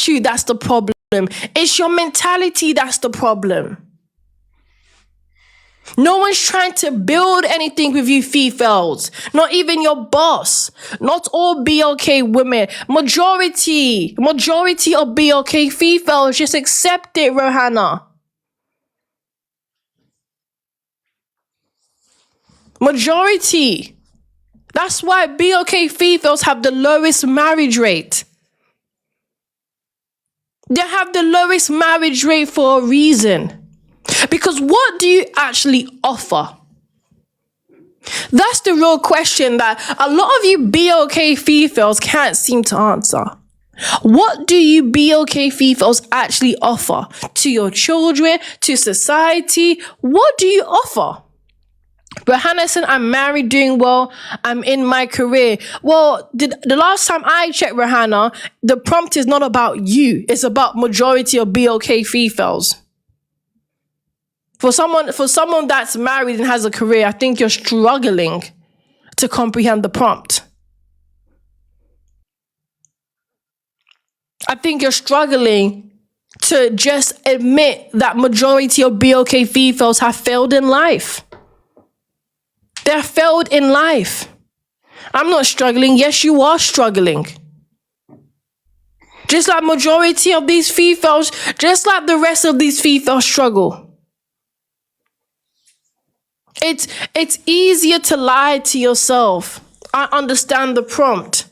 attitude that's the problem. It's your mentality that's the problem. No one's trying to build anything with you, Fefails. Not even your boss. Not all BOK women. Majority of BOK Fefails. Just accept it, Rohanna. Majority. That's why BOK Fefails have the lowest marriage rate. They have the lowest marriage rate for a reason. Because what do you actually offer? That's the real question that a lot of you BOK Fefails can't seem to answer. What do you BOK Fefails actually offer to your children, to society? What do you offer? Rohanna said, I'm married, doing well, I'm in my career. Well, the last time I checked, Rohanna, the prompt is not about you. It's about majority of BOK Fefails. For someone that's married and has a career, I think you're struggling to comprehend the prompt. I think you're struggling to just admit that majority of BOK Fefails have failed in life. They're failed in life. I'm not struggling. Yes, you are struggling. Just like majority of these Fefails, just like the rest of these Fefails struggle. It's easier to lie to yourself. I understand the prompt.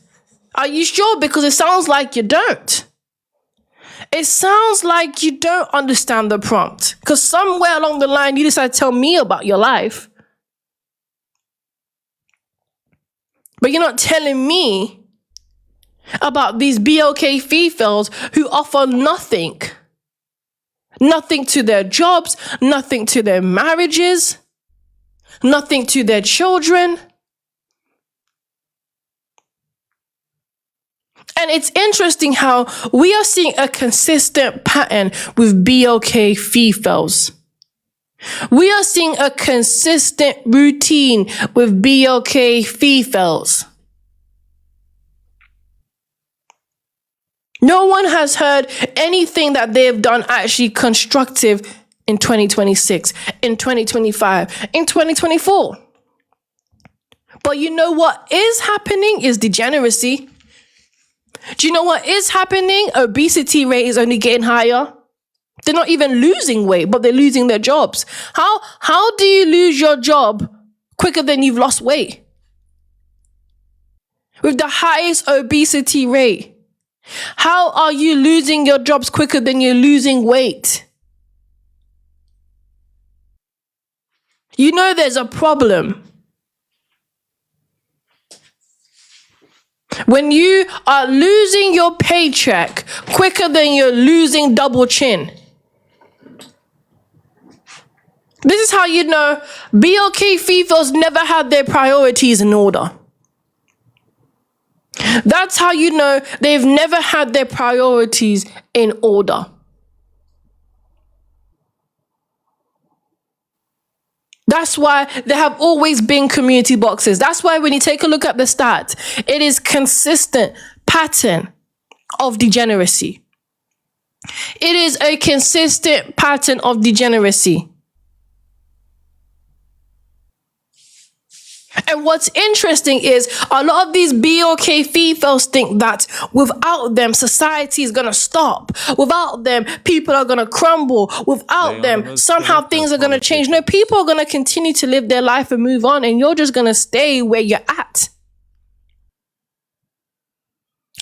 Are you sure? Because it sounds like you don't. It sounds like you don't understand the prompt. Because somewhere along the line, you decided to tell me about your life. But you're not telling me about these BOK Fefails who offer nothing. Nothing to their jobs, nothing to their marriages, nothing to their children. And it's interesting how we are seeing a consistent pattern with BOK Fefails. We are seeing a consistent routine with BOK Fefails. No one has heard anything that they have done actually constructive in 2026, in 2025, in 2024. But you know what is happening is degeneracy. Do you know what is happening? Obesity rate is only getting higher. They're not even losing weight, but they're losing their jobs. How do you lose your job quicker than you've lost weight? With the highest obesity rate. How are you losing your jobs quicker than you're losing weight? You know there's a problem. When you are losing your paycheck quicker than you're losing double chin. This is how you know BOK Fefails never had their priorities in order. That's how you know they've never had their priorities in order. That's why there have always been community boxes. That's why when you take a look at the stats, it is consistent pattern of degeneracy. It is a consistent pattern of degeneracy. And what's interesting is a lot of these BOK Fefails think that without them, society is going to stop. Without them, people are going to crumble. Without them, somehow things are going to change. No, people are going to continue to live their life and move on, and you're just going to stay where you're at.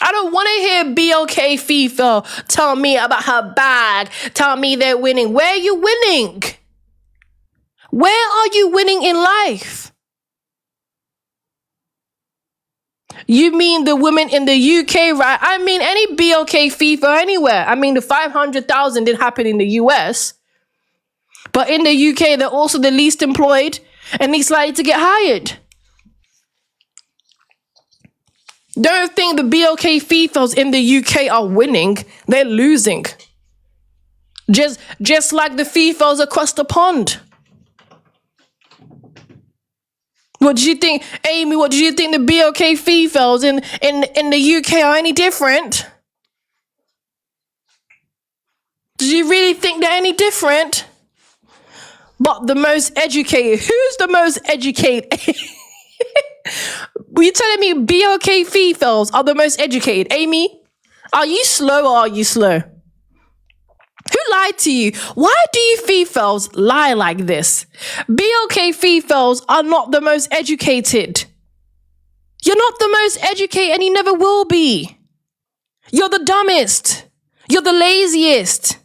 I don't want to hear BOK Fefail tell me about her bag, tell me they're winning. Where are you winning? Where are you winning in life? You mean the women in the UK, right? I mean, any BOK Fefail anywhere. I mean, the 500,000 did happen in the US. But in the UK, they're also the least employed and least likely to get hired. Don't think the BOK Fefails in the UK are winning. They're losing. Just like the Fefails across the pond. What did you think, Amy? What did you think the BOK Fefails in the UK are any different? you really think they're any different? But the most educated. Who's the most educated? Were you telling me BOK Fefails are the most educated? Amy, are you slow or are you slow? Who lied to you? Why do you Fefails lie like this? BOK Fefails are not the most educated. You're not the most educated and you never will be. You're the dumbest. You're the laziest.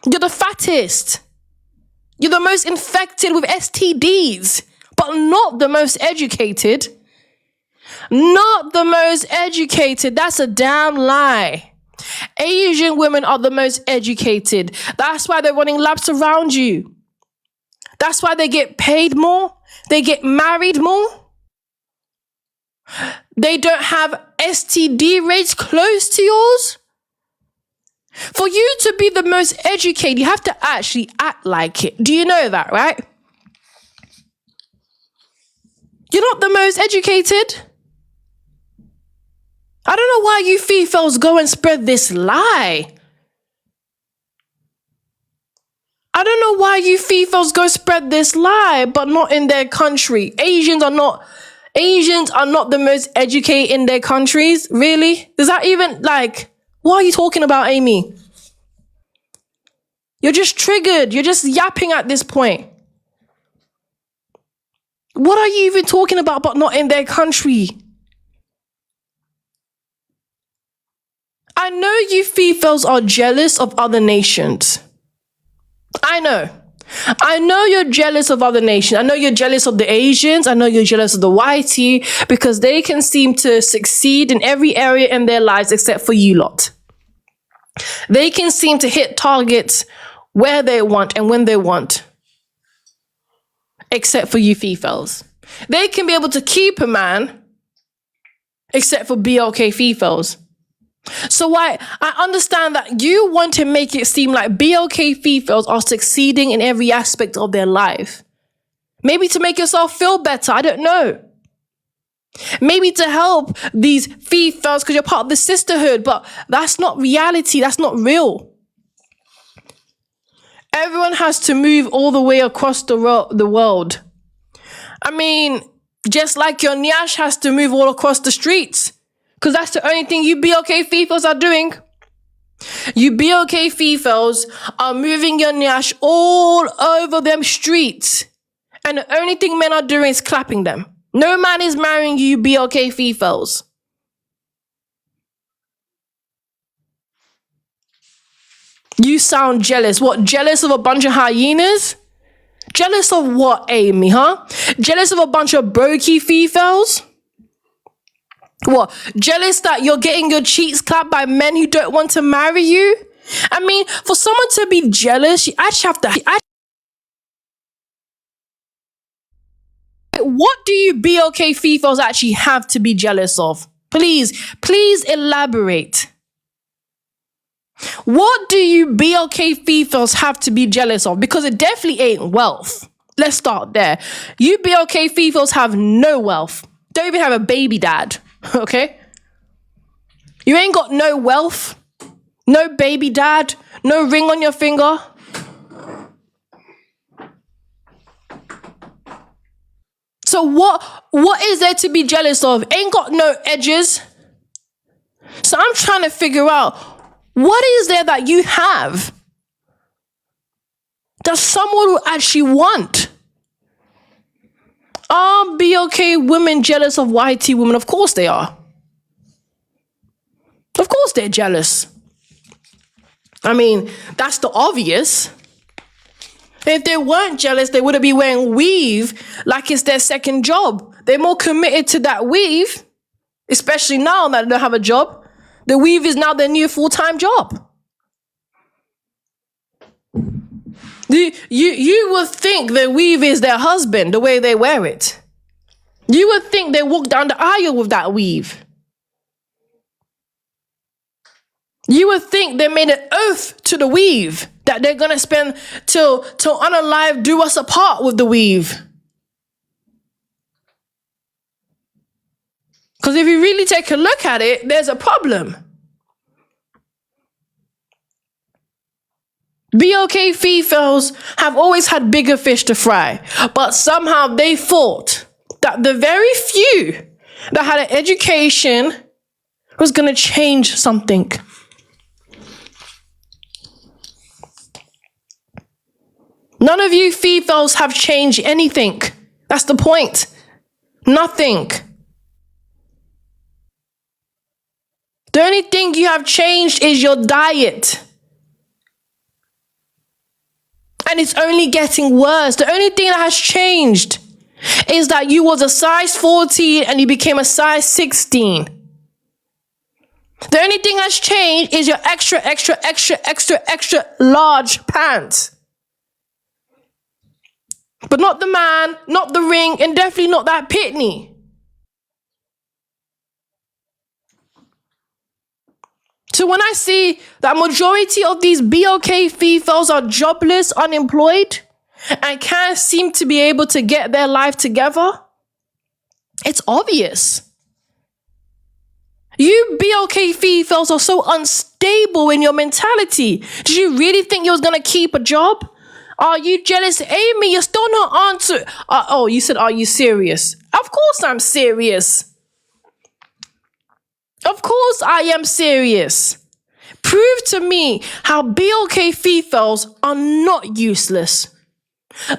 You're the fattest. You're the most infected with STDs, but not the most educated. Not the most educated. That's a damn lie. Asian women are the most educated. That's why they're running laps around you. That's why they get paid more. They get married more. They don't have STD rates close to yours. For you to be the most educated, you have to actually act like it. Do you know that, right? You're not the most educated. I don't know why you Fefails go and spread this lie. I don't know why you Fefails go spread this lie, but not in their country. Asians are not the most educated in their countries. Really? Is that even what are you talking about, Amy? You're just triggered. You're just yapping at this point. What are you even talking about, but not in their country? I know you Fefails are jealous of other nations. I know you're jealous of other nations. I know you're jealous of the Asians. I know you're jealous of the whitey because they can seem to succeed in every area in their lives except for you lot. They can seem to hit targets where they want and when they want, except for you Fefails. They can be able to keep a man, except for BOK Fefails. So I understand that you want to make it seem like BOK Fefails are succeeding in every aspect of their life. Maybe to make yourself feel better, I don't know. Maybe to help these Fefails because you're part of the sisterhood, but that's not reality, that's not real. Everyone has to move all the way across the world. I mean, just like your nyash has to move all across the streets. Because that's the only thing you BOK Fefails are doing. You BOK Fefails are moving your nyash all over them streets. And the only thing men are doing is clapping them. No man is marrying you, BOK Fefails. You sound jealous. What, jealous of a bunch of hyenas? Jealous of what, Amy, huh? Jealous of a bunch of brokey Fefails? What, jealous that you're getting your cheeks clapped by men who don't want to marry you? I mean, for someone to be jealous, you actually have to... What do you BOK Fefails actually have to be jealous of? Please elaborate. What do you BOK Fefails have to be jealous of? Because it definitely ain't wealth. Let's start there. You BOK Fefails have no wealth. Don't even have a baby dad. Okay? You ain't got no wealth, no baby dad, no ring on your finger. So what is there to be jealous of? Ain't got no edges. So I'm trying to figure out, what is there that you have that someone will actually want? Are BOK women jealous of YT women? Of course they are. Of course they're jealous. I mean, that's the obvious. If they weren't jealous, they wouldn't be wearing weave like it's their second job. They're more committed to that weave, especially now that they don't have a job. The weave is now their new full-time job. You would think the weave is their husband, the way they wear it. You would think they walk down the aisle with that weave. You would think they made an oath to the weave that they're going to spend till unalive do us apart with the weave. Because if you really take a look at it, there's a problem. BOK Fefails have always had bigger fish to fry, but somehow they thought that the very few that had an education was going to change something. None of you Fefails have changed anything. That's the point. Nothing. The only thing you have changed is your diet. And it's only getting worse. The only thing that has changed is that you was a size 14 and you became a size 16. The only thing that's changed is your extra large pants. But not the man, not the ring, and definitely not that pitney. So when I see that majority of these BOK Fefails are jobless, unemployed, and can't seem to be able to get their life together, it's obvious. You BOK Fefails are so unstable in your mentality. Did you really think you was going to keep a job? Are you jealous? Amy, you're still not answering. You said, are you serious? Of course I'm serious. Of course I am serious. Prove to me how BOK Fefails are not useless.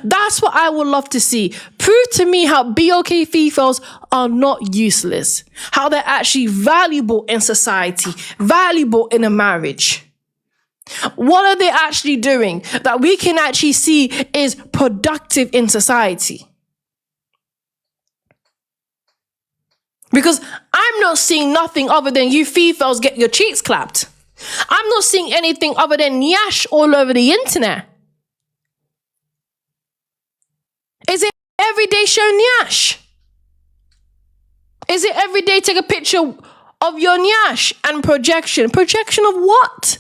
That's what I would love to see. Prove to me how BOK Fefails are not useless. How they're actually valuable in society, valuable in a marriage. What are they actually doing that we can actually see is productive in society? Because I'm not seeing nothing other than you Fefails get your cheeks clapped. I'm not seeing anything other than nyash all over the internet. Is it every day show nyash? Is it every day take a picture of your nyash and projection? Projection of what?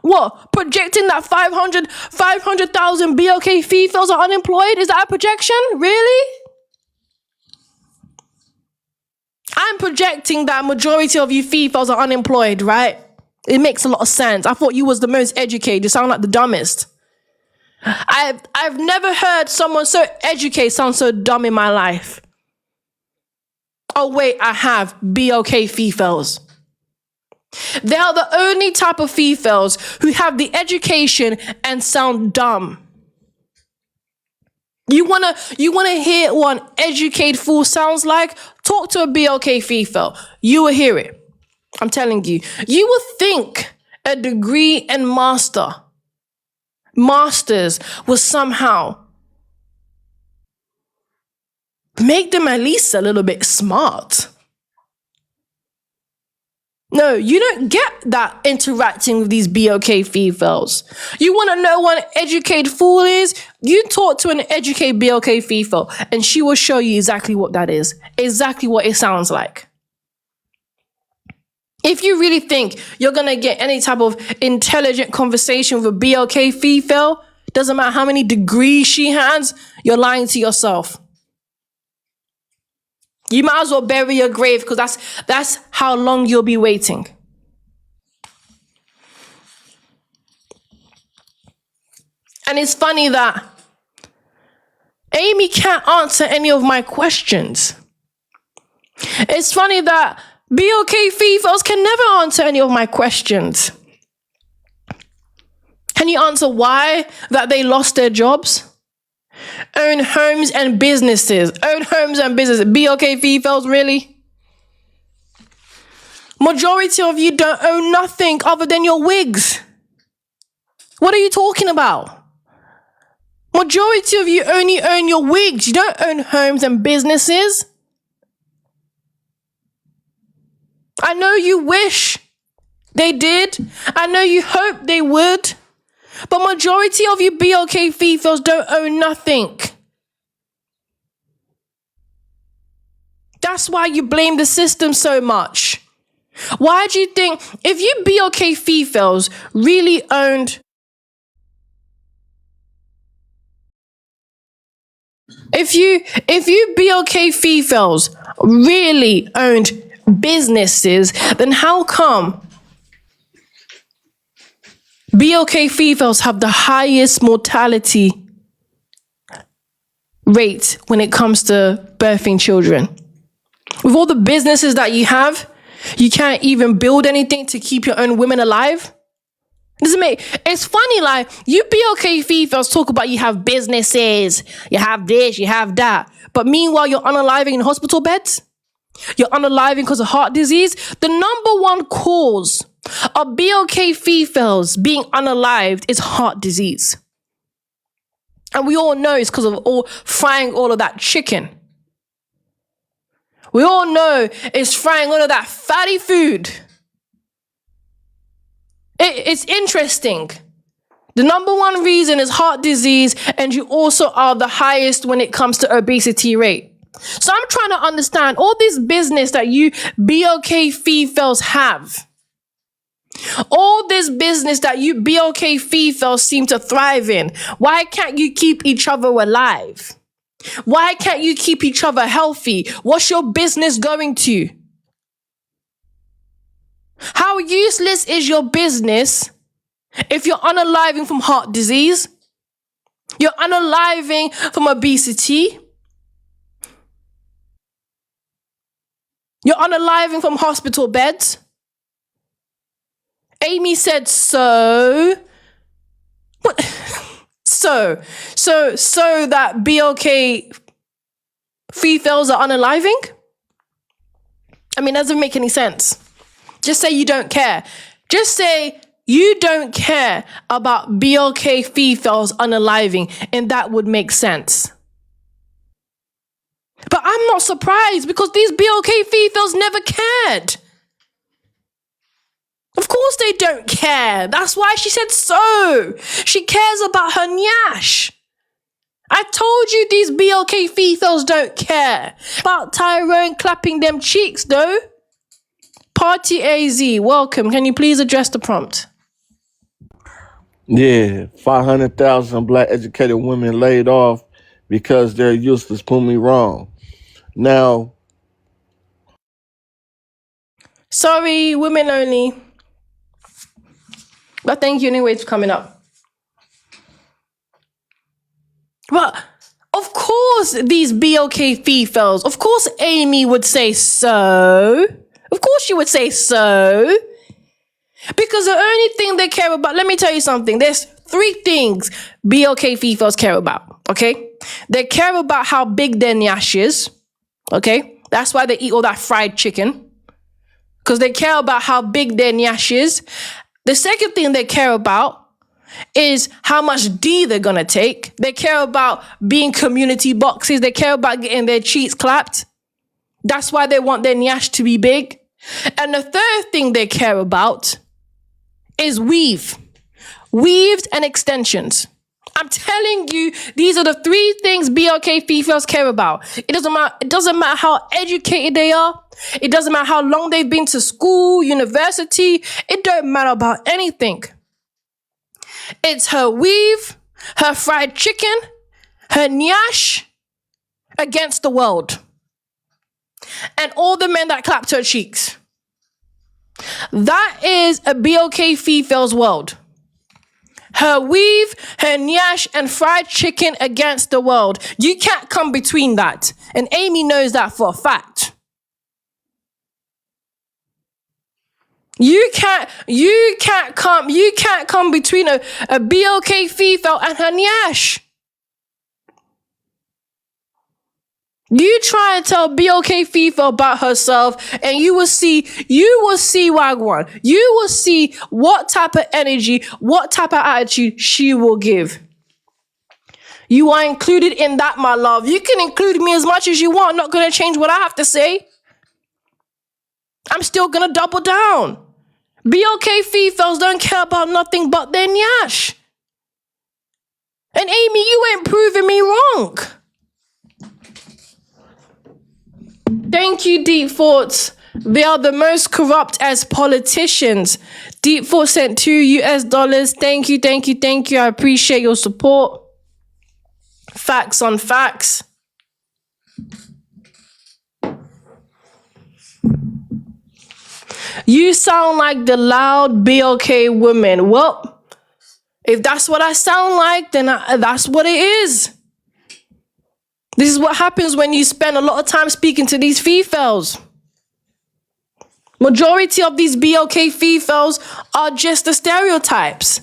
What? Projecting that 500,000 BOK Fefails are unemployed? Is that a projection? Really? I'm projecting that majority of you Fefails are unemployed, right? It makes a lot of sense. I thought you was the most educated. You sound like the dumbest. I've never heard someone so educated sound so dumb in my life. Oh wait, I have BOK Fefails. They are the only type of Fefails who have the education and sound dumb. You wanna hear what an educated fool sounds like? Talk to a BOK Fefail. You will hear it. I'm telling you. You will think a degree and masters will somehow make them at least a little bit smart. No, you don't get that interacting with these BOK Fefails. You want to know what an educated fool is? You talk to an educated BOK Fefail and she will show you exactly what that is. Exactly what it sounds like. If you really think you're going to get any type of intelligent conversation with a BOK Fefail, doesn't matter how many degrees she has, you're lying to yourself. You might as well bury your grave because that's how long you'll be waiting. And it's funny that Amy can't answer any of my questions. It's funny that BOK Fefails can never answer any of my questions. Can you answer why that they lost their jobs? Own homes and businesses. Own homes and businesses. BOK Fefails, really? Majority of you don't own nothing other than your wigs. What are you talking about? Majority of you only own your wigs. You don't own homes and businesses. I know you wish they did. I know you hope they would. But majority of you BOK Fefails don't own nothing. That's why you blame the system so much. Why do you think if you BOK Fefails really owned... If you BOK Fefails really owned businesses, then how come BOK females have the highest mortality rate when it comes to birthing children. With all the businesses that you have, you can't even build anything to keep your own women alive. It's funny, like, you BOK females talk about you have businesses, you have this, you have that. But meanwhile, you're unaliving in hospital beds. You're unaliving because of heart disease. The number one cause of BOK females being unalived is heart disease. And we all know it's because of frying all of that chicken. We all know it's frying all of that fatty food. It's interesting. The number one reason is heart disease, and you also are the highest when it comes to obesity rate. So I'm trying to understand all this business that you BOK females have. All this business that you BOK females seem to thrive in. Why can't you keep each other alive? Why can't you keep each other healthy? What's your business going to? How useless is your business if you're unaliving from heart disease? You're unaliving from obesity. You're unaliving from hospital beds. Amy said so. What? So that BOK females are unaliving? I mean, it doesn't make any sense. Just say you don't care. Just say you don't care about BOK females unaliving, and that would make sense. But I'm not surprised because these BOK females never cared. Of course they don't care. That's why she said so. She cares about her nyash. I told you these BOK females don't care about Tyrone clapping them cheeks though. Party AZ, welcome. Can you please address the prompt? Yeah, 500,000 black educated women laid off because they're useless. Prove me wrong. Now, sorry, women only. But thank you anyway for coming up. But of course, these BOK females, of course, Amy would say so. Of course, she would say so. Because the only thing they care about, let me tell you something. There's 3 things BOK females care about, okay? They care about how big their nyash is, okay? That's why they eat all that fried chicken. Because they care about how big their nyash is. The second thing they care about is how much D they're going to take. They care about being community boxes. They care about getting their cheeks clapped. That's why they want their nyash to be big. And the third thing they care about is weaves and extensions. I'm telling you, these are the 3 things BOK females care about. It doesn't matter how educated they are. It doesn't matter how long they've been to school, university. It don't matter about anything. It's her weave, her fried chicken, her nyash against the world. And all the men that clapped her cheeks. That is a BOK female's world. Her weave, her nyash, and fried chicken against the world. You can't come between that. And Amy knows that for a fact. You can't come between a BOK female and her nyash. You try and tell BOK female about herself, and you will see Wagwan. You will see what type of energy, what type of attitude she will give. You are included in that, my love. You can include me as much as you want. I'm not going to change what I have to say. I'm still going to double down. BOK females don't care about nothing but their nyash. And Amy, you ain't proving me wrong. Thank you, Deep Thoughts. They are the most corrupt as politicians. Deep Thoughts sent $2. Thank you. I appreciate your support. Facts on facts. You sound like the loud BOK woman. Well, If that's what I sound like, then that's what it is. This is what happens when you spend a lot of time speaking to these Fefails. Majority of these BOK Fefails are just the stereotypes.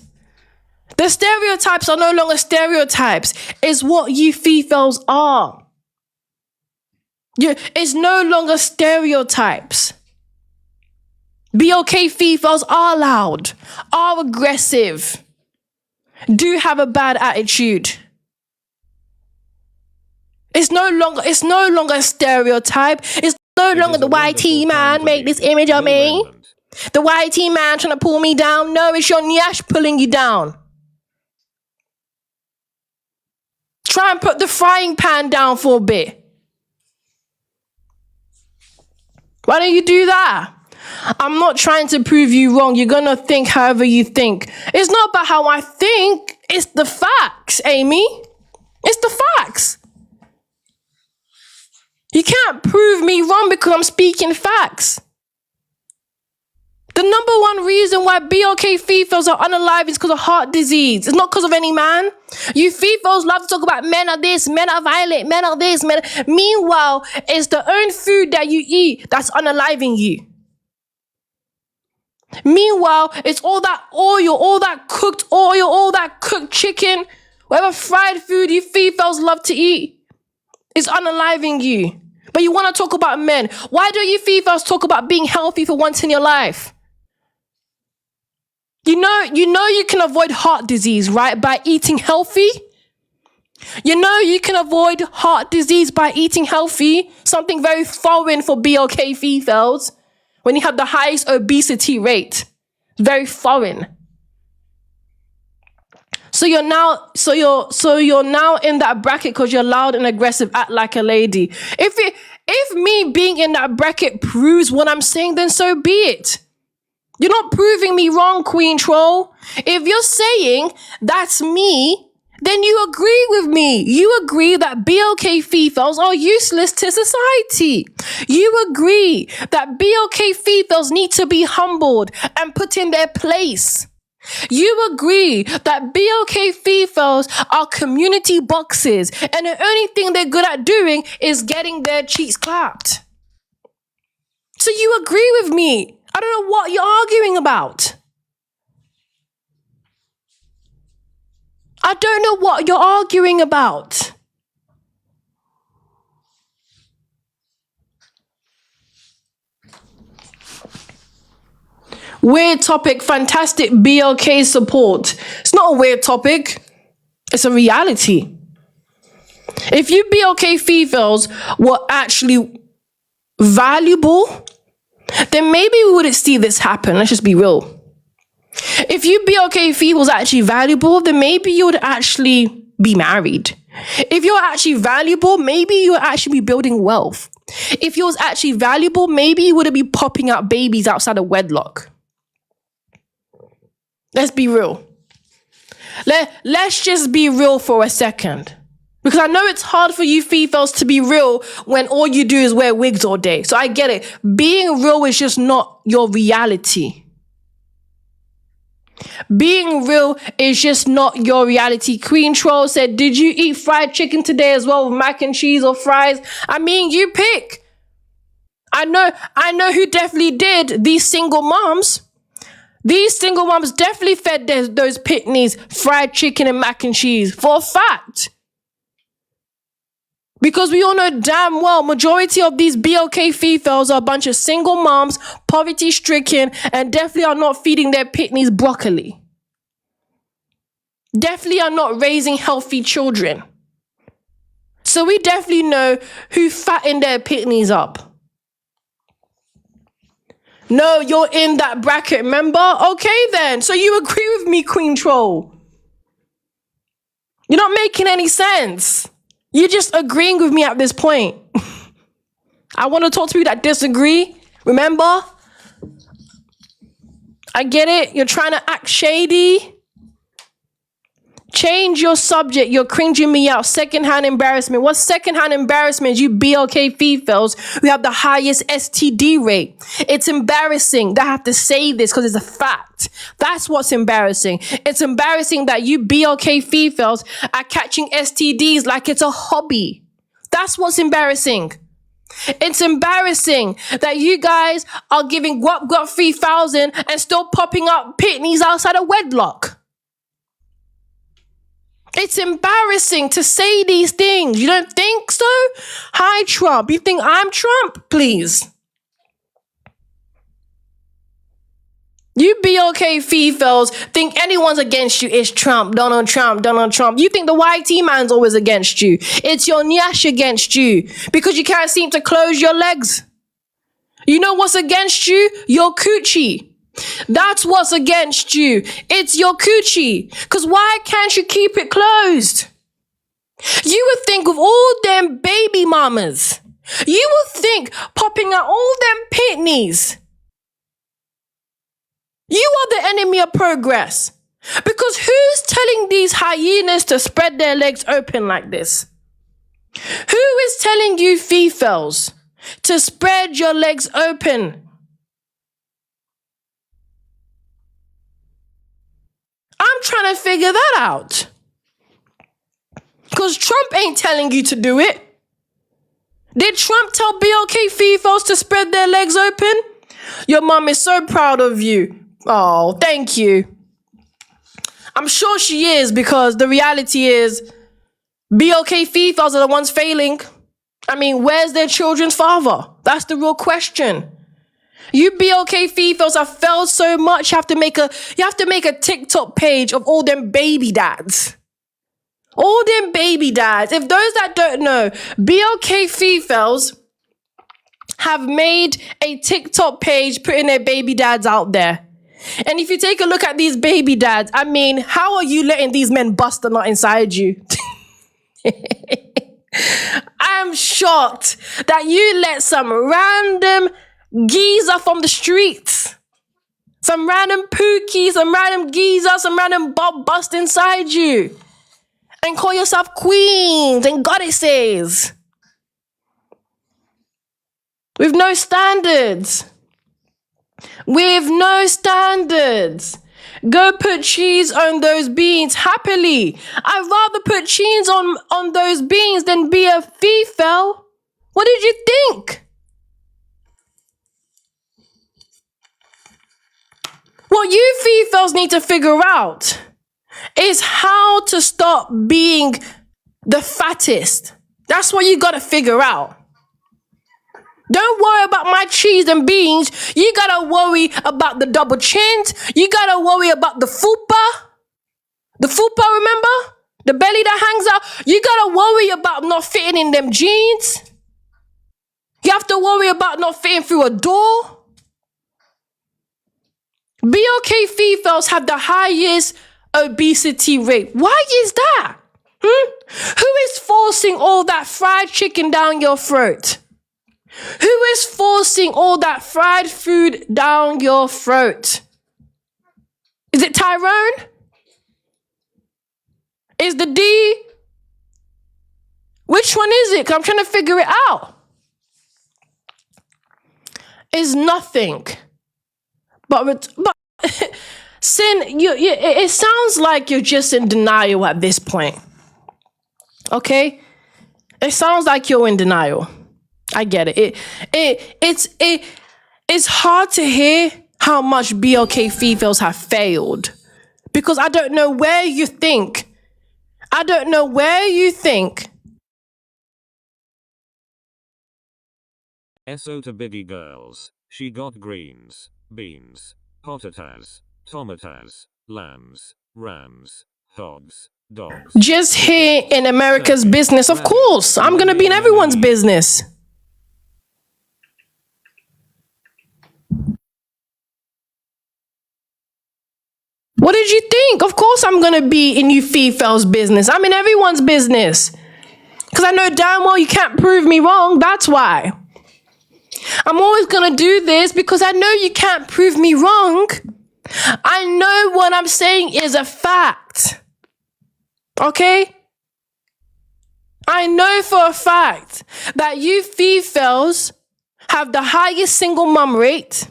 The stereotypes are no longer stereotypes. It's what you Fefails are. It's no longer stereotypes. BOK Fefails are loud, are aggressive, do have a bad attitude. It's no longer a stereotype. It's no longer the YT man make this image of me. The YT man trying to pull me down. No, it's your nyash pulling you down. Try and put the frying pan down for a bit. Why don't you do that? I'm not trying to prove you wrong. You're going to think however you think. It's not about how I think. It's the facts, Amy. It's the facts. You can't prove me wrong because I'm speaking facts. The number one reason why BOK Fefails are unalive is because of heart disease. It's not because of any man. You Fefails love to talk about men are this, men are violent, men are this, men. Meanwhile, it's the own food that you eat that's unaliving you. Meanwhile, it's all that oil, all that cooked oil, all that cooked chicken, whatever fried food you Fefails love to eat is unaliving you. But you want to talk about men. Why don't you Fefails talk about being healthy for once in your life? You know you can avoid heart disease, right? By eating healthy. You know you can avoid heart disease by eating healthy. Something very foreign for BOK Fefails. When you have the highest obesity rate. Very foreign. So you're now in that bracket because you're loud and aggressive, act like a lady. If me being in that bracket proves what I'm saying, then so be it. You're not proving me wrong, Queen Troll. If you're saying that's me, then you agree with me. You agree that BOK Fefails are useless to society. You agree that BOK Fefails need to be humbled and put in their place. You agree that BOK Fefails are community boxers and the only thing they're good at doing is getting their cheeks clapped. So you agree with me. I don't know what you're arguing about. I don't know what you're arguing about. Weird topic, fantastic BLK support. It's not a weird topic. It's a reality. If you BLK Fefails were actually valuable, then maybe we wouldn't see this happen. Let's just be real. If you BLK Fefails was actually valuable, then maybe you would actually be married. If you're actually valuable, maybe you would actually be building wealth. If you was actually valuable, maybe you wouldn't be popping out babies outside of wedlock. Let's be real. Let's just be real for a second. Because I know it's hard for you Fefails to be real when all you do is wear wigs all day. So I get it. Being real is just not your reality. Being real is just not your reality. Queen Troll said, did you eat fried chicken today as well with mac and cheese or fries? I mean, you pick. I know who definitely did. These single moms. These single moms definitely fed those pitneys fried chicken and mac and cheese for a fact. Because we all know damn well majority of these BLK Fefails are a bunch of single moms, poverty stricken, and definitely are not feeding their pitneys broccoli. Definitely are not raising healthy children. So we definitely know who fattened their pitneys up. No, you're in that bracket, remember? Okay then, so you agree with me, Queen Troll. You're not making any sense. You're just agreeing with me at this point. I want to talk to people that disagree. Remember? I get it. You're trying to act shady. Change your subject. You're cringing me out. Secondhand embarrassment. What's secondhand embarrassment? You BLK females, we have the highest STD rate. It's embarrassing that I have to say this because it's a fact. That's what's embarrassing. It's embarrassing that you BLK females are catching STDs like it's a hobby. That's what's embarrassing. It's embarrassing that you guys are giving guap 3,000 and still popping up pitneys outside of wedlock. It's embarrassing to say these things. You don't think so? Hi, Trump. You think I'm Trump? Please. You BLK females think anyone's against you is Trump, Donald Trump, Donald Trump. You think the YT man's always against you. It's your nyash against you because you can't seem to close your legs. You know what's against you? Your coochie. That's what's against you. It's your coochie. Because why can't you keep it closed? You would think with all them baby mamas, you would think popping out all them pitneys, you are the enemy of progress. Because who's telling these hyenas to spread their legs open like this? Who is telling you Fefails to spread your legs open? I'm trying to figure that out. Because Trump ain't telling you to do it. Did Trump tell BLK Fefails to spread their legs open? Your mom is so proud of you. Oh, thank you. I'm sure she is, because the reality is BLK Fefails are the ones failing. I mean, where's their children's father? That's the real question. You BLK Fefails have failed so much. You have to make a TikTok page of all them baby dads. All them baby dads. If those that don't know, BLK Fefails have made a TikTok page putting their baby dads out there. And if you take a look at these baby dads, I mean, how are you letting these men bust a nut inside you? I'm shocked that you let some random geezer from the streets, some random pookie, some random geezer, some random bob bust inside you and call yourself queens and goddesses with no standards. With no standards. Go put cheese on those beans happily. I'd rather put cheese on those beans than be a Fefail. What did you think? What you Fefails need to figure out is how to stop being the fattest. That's what you gotta figure out. Don't worry about my cheese and beans. You gotta worry about the double chins. You gotta worry about the fupa. The fupa, remember? The belly that hangs out. You gotta worry about not fitting in them jeans. You have to worry about not fitting through a door. BLK Fefails have the highest obesity rate. Why is that? Who is forcing all that fried chicken down your throat? Who is forcing all that fried food down your throat? Is it Tyrone? Is the D? Which one is it? 'Cause I'm trying to figure it out. It's nothing. But Sin, it sounds like you're just in denial at this point. Okay? It sounds like you're in denial. I get it. It's hard to hear how much BLK Fefails have failed, because I don't know where you think. SO to biggie girls. She got greens, beans, potatoes, tomatoes, lambs, rams, hogs, dogs. Just here in America's business, of course. I'm gonna be in everyone's business. What did you think? Of course I'm going to be in you Fefails' business. I'm in everyone's business. Because I know damn well you can't prove me wrong. That's why. I'm always going to do this because I know you can't prove me wrong. I know what I'm saying is a fact. Okay? I know for a fact that you females have the highest single mom rate.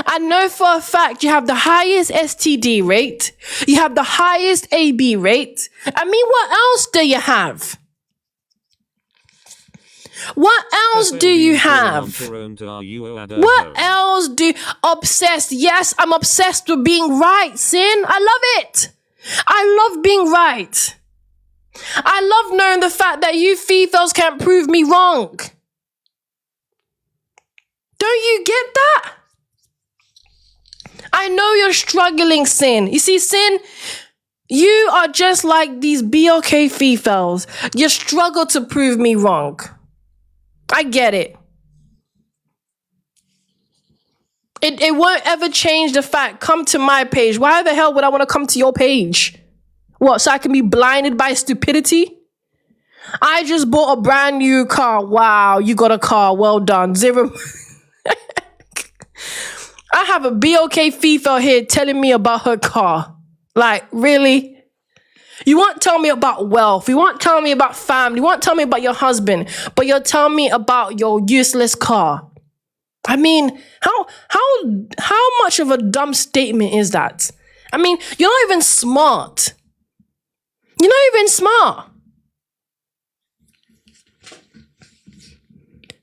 I know for a fact you have the highest STD rate. You have the highest AB rate. I mean, what else do you have? What else do you have? What else obsessed? Yes, I'm obsessed with being right, Sin. I love it. I love being right. I love knowing the fact that you females can't prove me wrong. Don't you get that? I know you're struggling, Sin. You see, Sin, you are just like these BOK Fefails. You struggle to prove me wrong. I get it. It won't ever change the fact. Come to my page. Why the hell would I want to come to your page? What, so I can be blinded by stupidity? I just bought a brand new car. Wow, you got a car. Well done. Zero. I have a BOK Fefail here telling me about her car. Like, really? You won't tell me about wealth. You won't tell me about family. You won't tell me about your husband. But you'll tell me about your useless car. I mean, how much of a dumb statement is that? I mean, you're not even smart. You're not even smart.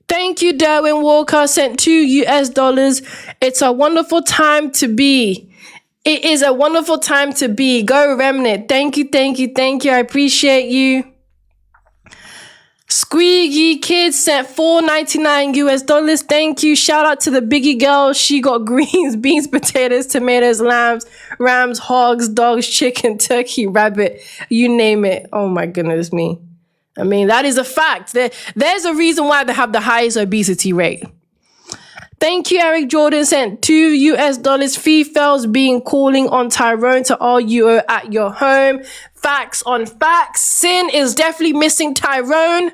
Thank you, Darwin Walker. Sent $2. It's a wonderful time to be. It is a wonderful time to be. Go Remnant. Thank you, thank you, thank you. I appreciate you. Squeaky Kids sent $4.99. Thank you. Shout out to the Biggie girl. She got greens, beans, potatoes, tomatoes, lambs, rams, hogs, dogs, chicken, turkey, rabbit. You name it. Oh my goodness me. I mean, that is a fact. There's a reason why they have the highest obesity rate. Thank you, Eric Jordan sent $2. Fefails being calling on Tyrone to argue at your home. Facts on facts. Sin is definitely missing Tyrone.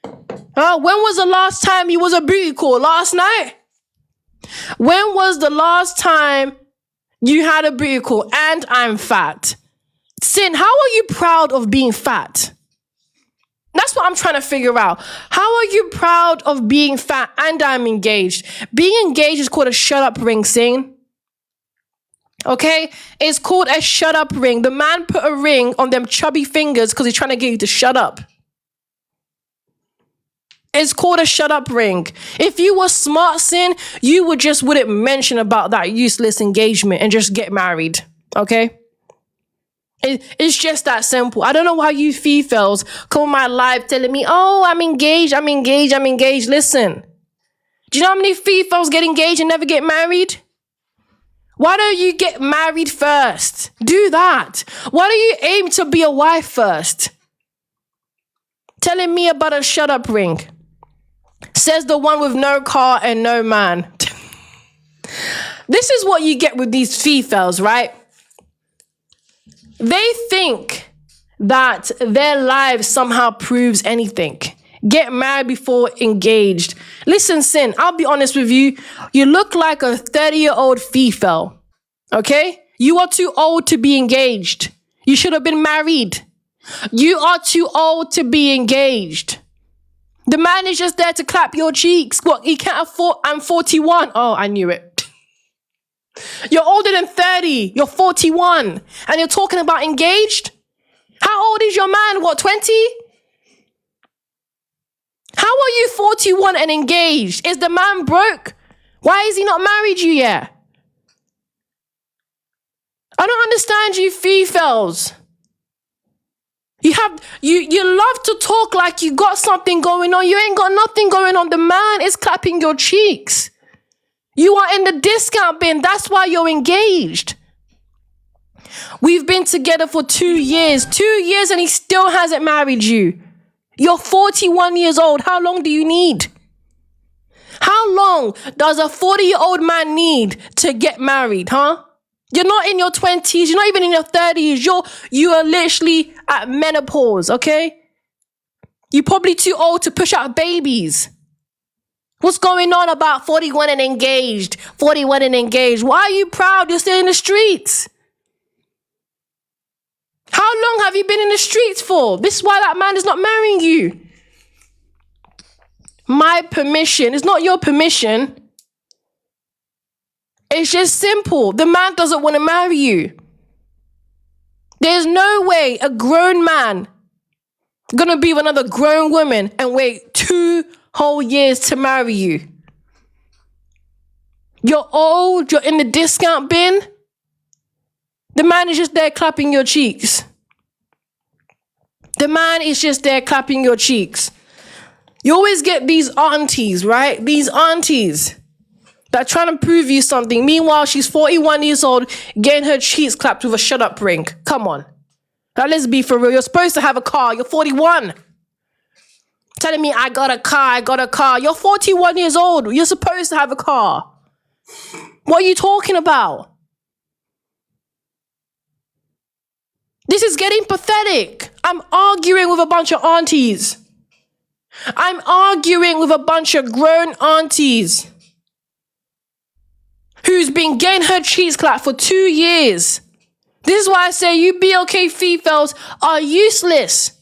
When was the last time he was a booty call? Last night? When was the last time you had a booty call? And I'm fat. Sin, how are you proud of being fat? That's what I'm trying to figure out. How are you proud of being fat and I'm engaged? Being engaged is called a shut up ring, Sin. Okay? It's called a shut up ring. The man put a ring on them chubby fingers because he's trying to get you to shut up. It's called a shut up ring. If you were smart, Sin, you wouldn't mention about that useless engagement and just get married. Okay? It's just that simple. I don't know why you females come on my live telling me, oh, I'm engaged. Listen, do you know how many females get engaged and never get married? Why don't you get married first? Do that. Why don't you aim to be a wife first? Telling me about a shut up ring. Says the one with no car and no man. This is what you get with these females, right? They think that their lives somehow proves anything. Get married before engaged. Listen, Sin, I'll be honest with you. You look like a 30-year-old female. Okay? You are too old to be engaged. You should have been married. You are too old to be engaged. The man is just there to clap your cheeks. What? He can't afford. I'm 41. Oh, I knew it. You're older than 30. You're 41. And you're talking about engaged? How old is your man? What, 20? How are you 41 and engaged? Is the man broke? Why is he not married you yet? I don't understand you females. You love to talk like you got something going on. You ain't got nothing going on. The man is clapping your cheeks. You are in the discount bin. That's why you're engaged. We've been together for 2 years. 2 years and he still hasn't married you. You're 41 years old. How long do you need? How long does a 40-year-old man need to get married, huh? You're not in your 20s. You're not even in your 30s. You are literally at menopause, okay? You're probably too old to push out babies. What's going on about 41 and engaged? 41 and engaged. Why are you proud? You're still in the streets. How long have you been in the streets for? This is why that man is not marrying you. My permission. It's not your permission. It's just simple. The man doesn't want to marry you. There's no way a grown man gonna be with another grown woman and wait 2 whole years to marry you. You're old, you're in the discount bin. The man is just there clapping your cheeks. The man is just there clapping your cheeks. You always get these aunties, right? These aunties that are trying to prove you something. Meanwhile, she's 41 years old, getting her cheeks clapped with a shut up ring. Come on. Now, let's be for real. You're supposed to have a car. You're 41. Telling me, I got a car. You're 41 years old. You're supposed to have a car. What are you talking about? This is getting pathetic. I'm arguing with a bunch of aunties. I'm arguing with a bunch of grown aunties who's been getting her cheeks clapped for 2 years. This is why I say you BOK Fefails are useless.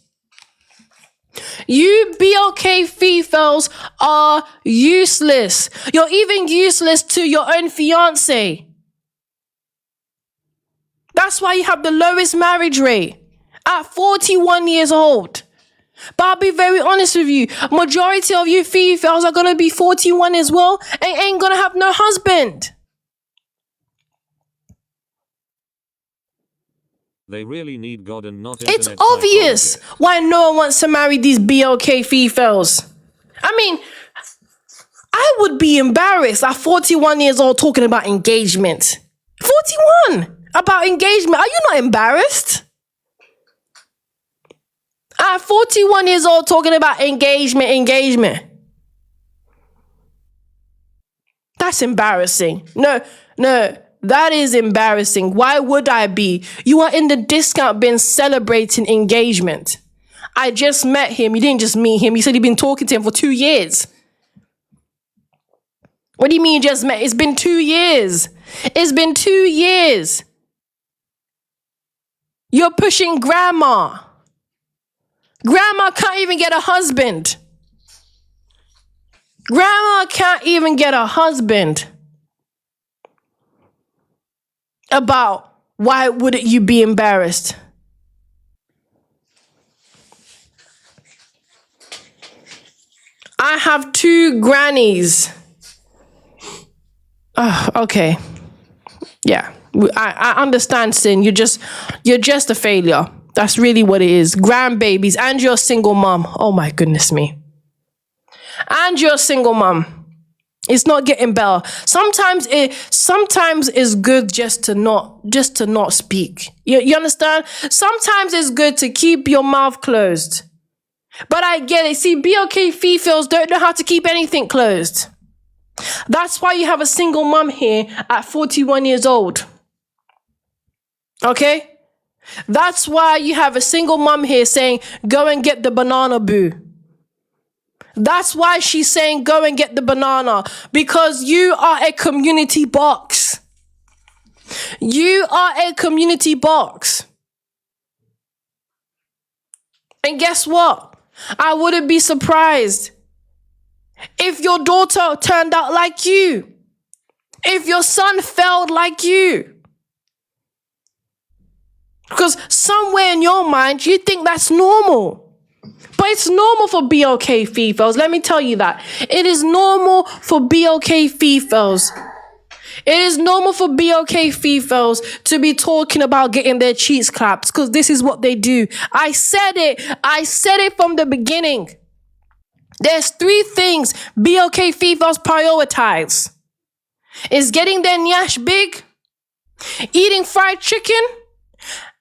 You BOK Fefails are useless. You're even useless to your own fiance. That's why you have the lowest marriage rate at 41 years old. But I'll be very honest with you. Majority of you Fefails are going to be 41 as well and ain't going to have no husband. They really need God and not internet It's obvious psychologists. why no one wants to marry these BOK Fefails. I mean, I would be embarrassed at 41 years old talking about engagement. 41 about engagement. Are you not embarrassed? At 41 years old talking about engagement. That's embarrassing. No, that is embarrassing. Why would I be? You are in the discount bin celebrating engagement. I just met him. You didn't just meet him. You said you've been talking to him for 2 years. What do you mean you just met? It's been 2 years. It's been 2 years. You're pushing grandma. Grandma can't even get a husband. Grandma can't even get a husband. About why wouldn't you be embarrassed? I have 2 grannies. Okay. Yeah. I understand, Sin. You're just a failure. That's really what it is. Grandbabies, and you're a single mom. Oh my goodness me. And you're a single mom. It's not getting better. Sometimes it's good just to not speak. You understand? Sometimes it's good to keep your mouth closed. But I get it. See, BOK Fefails don't know how to keep anything closed. That's why you have a single mom here at 41 years old. Okay? That's why you have a single mom here saying, go and get the banana, boo. That's why she's saying, go and get the banana. Because you are a community box. You are a community box. And guess what? I wouldn't be surprised if your daughter turned out like you. If your son failed like you. Because somewhere in your mind, you think that's normal. But it's normal for BOK Fefails. Let me tell you that. It is normal for BOK Fefails. It is normal for BOK Fefails to be talking about getting their cheeks clapped because this is what they do. I said it from the beginning. There's 3 things BOK Fefails prioritize. It's getting their nyash big, eating fried chicken,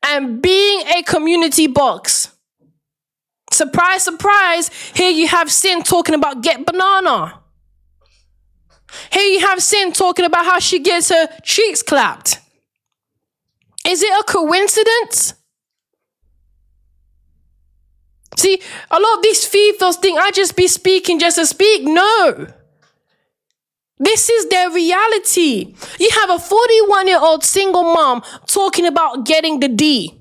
and being a community box. Surprise, surprise. Here you have Sin talking about get banana. Here you have Sin talking about how she gets her cheeks clapped. Is it a coincidence? See, a lot of these Fefails think I just be speaking just to speak. No. This is their reality. You have a 41-year-old single mom talking about getting the D.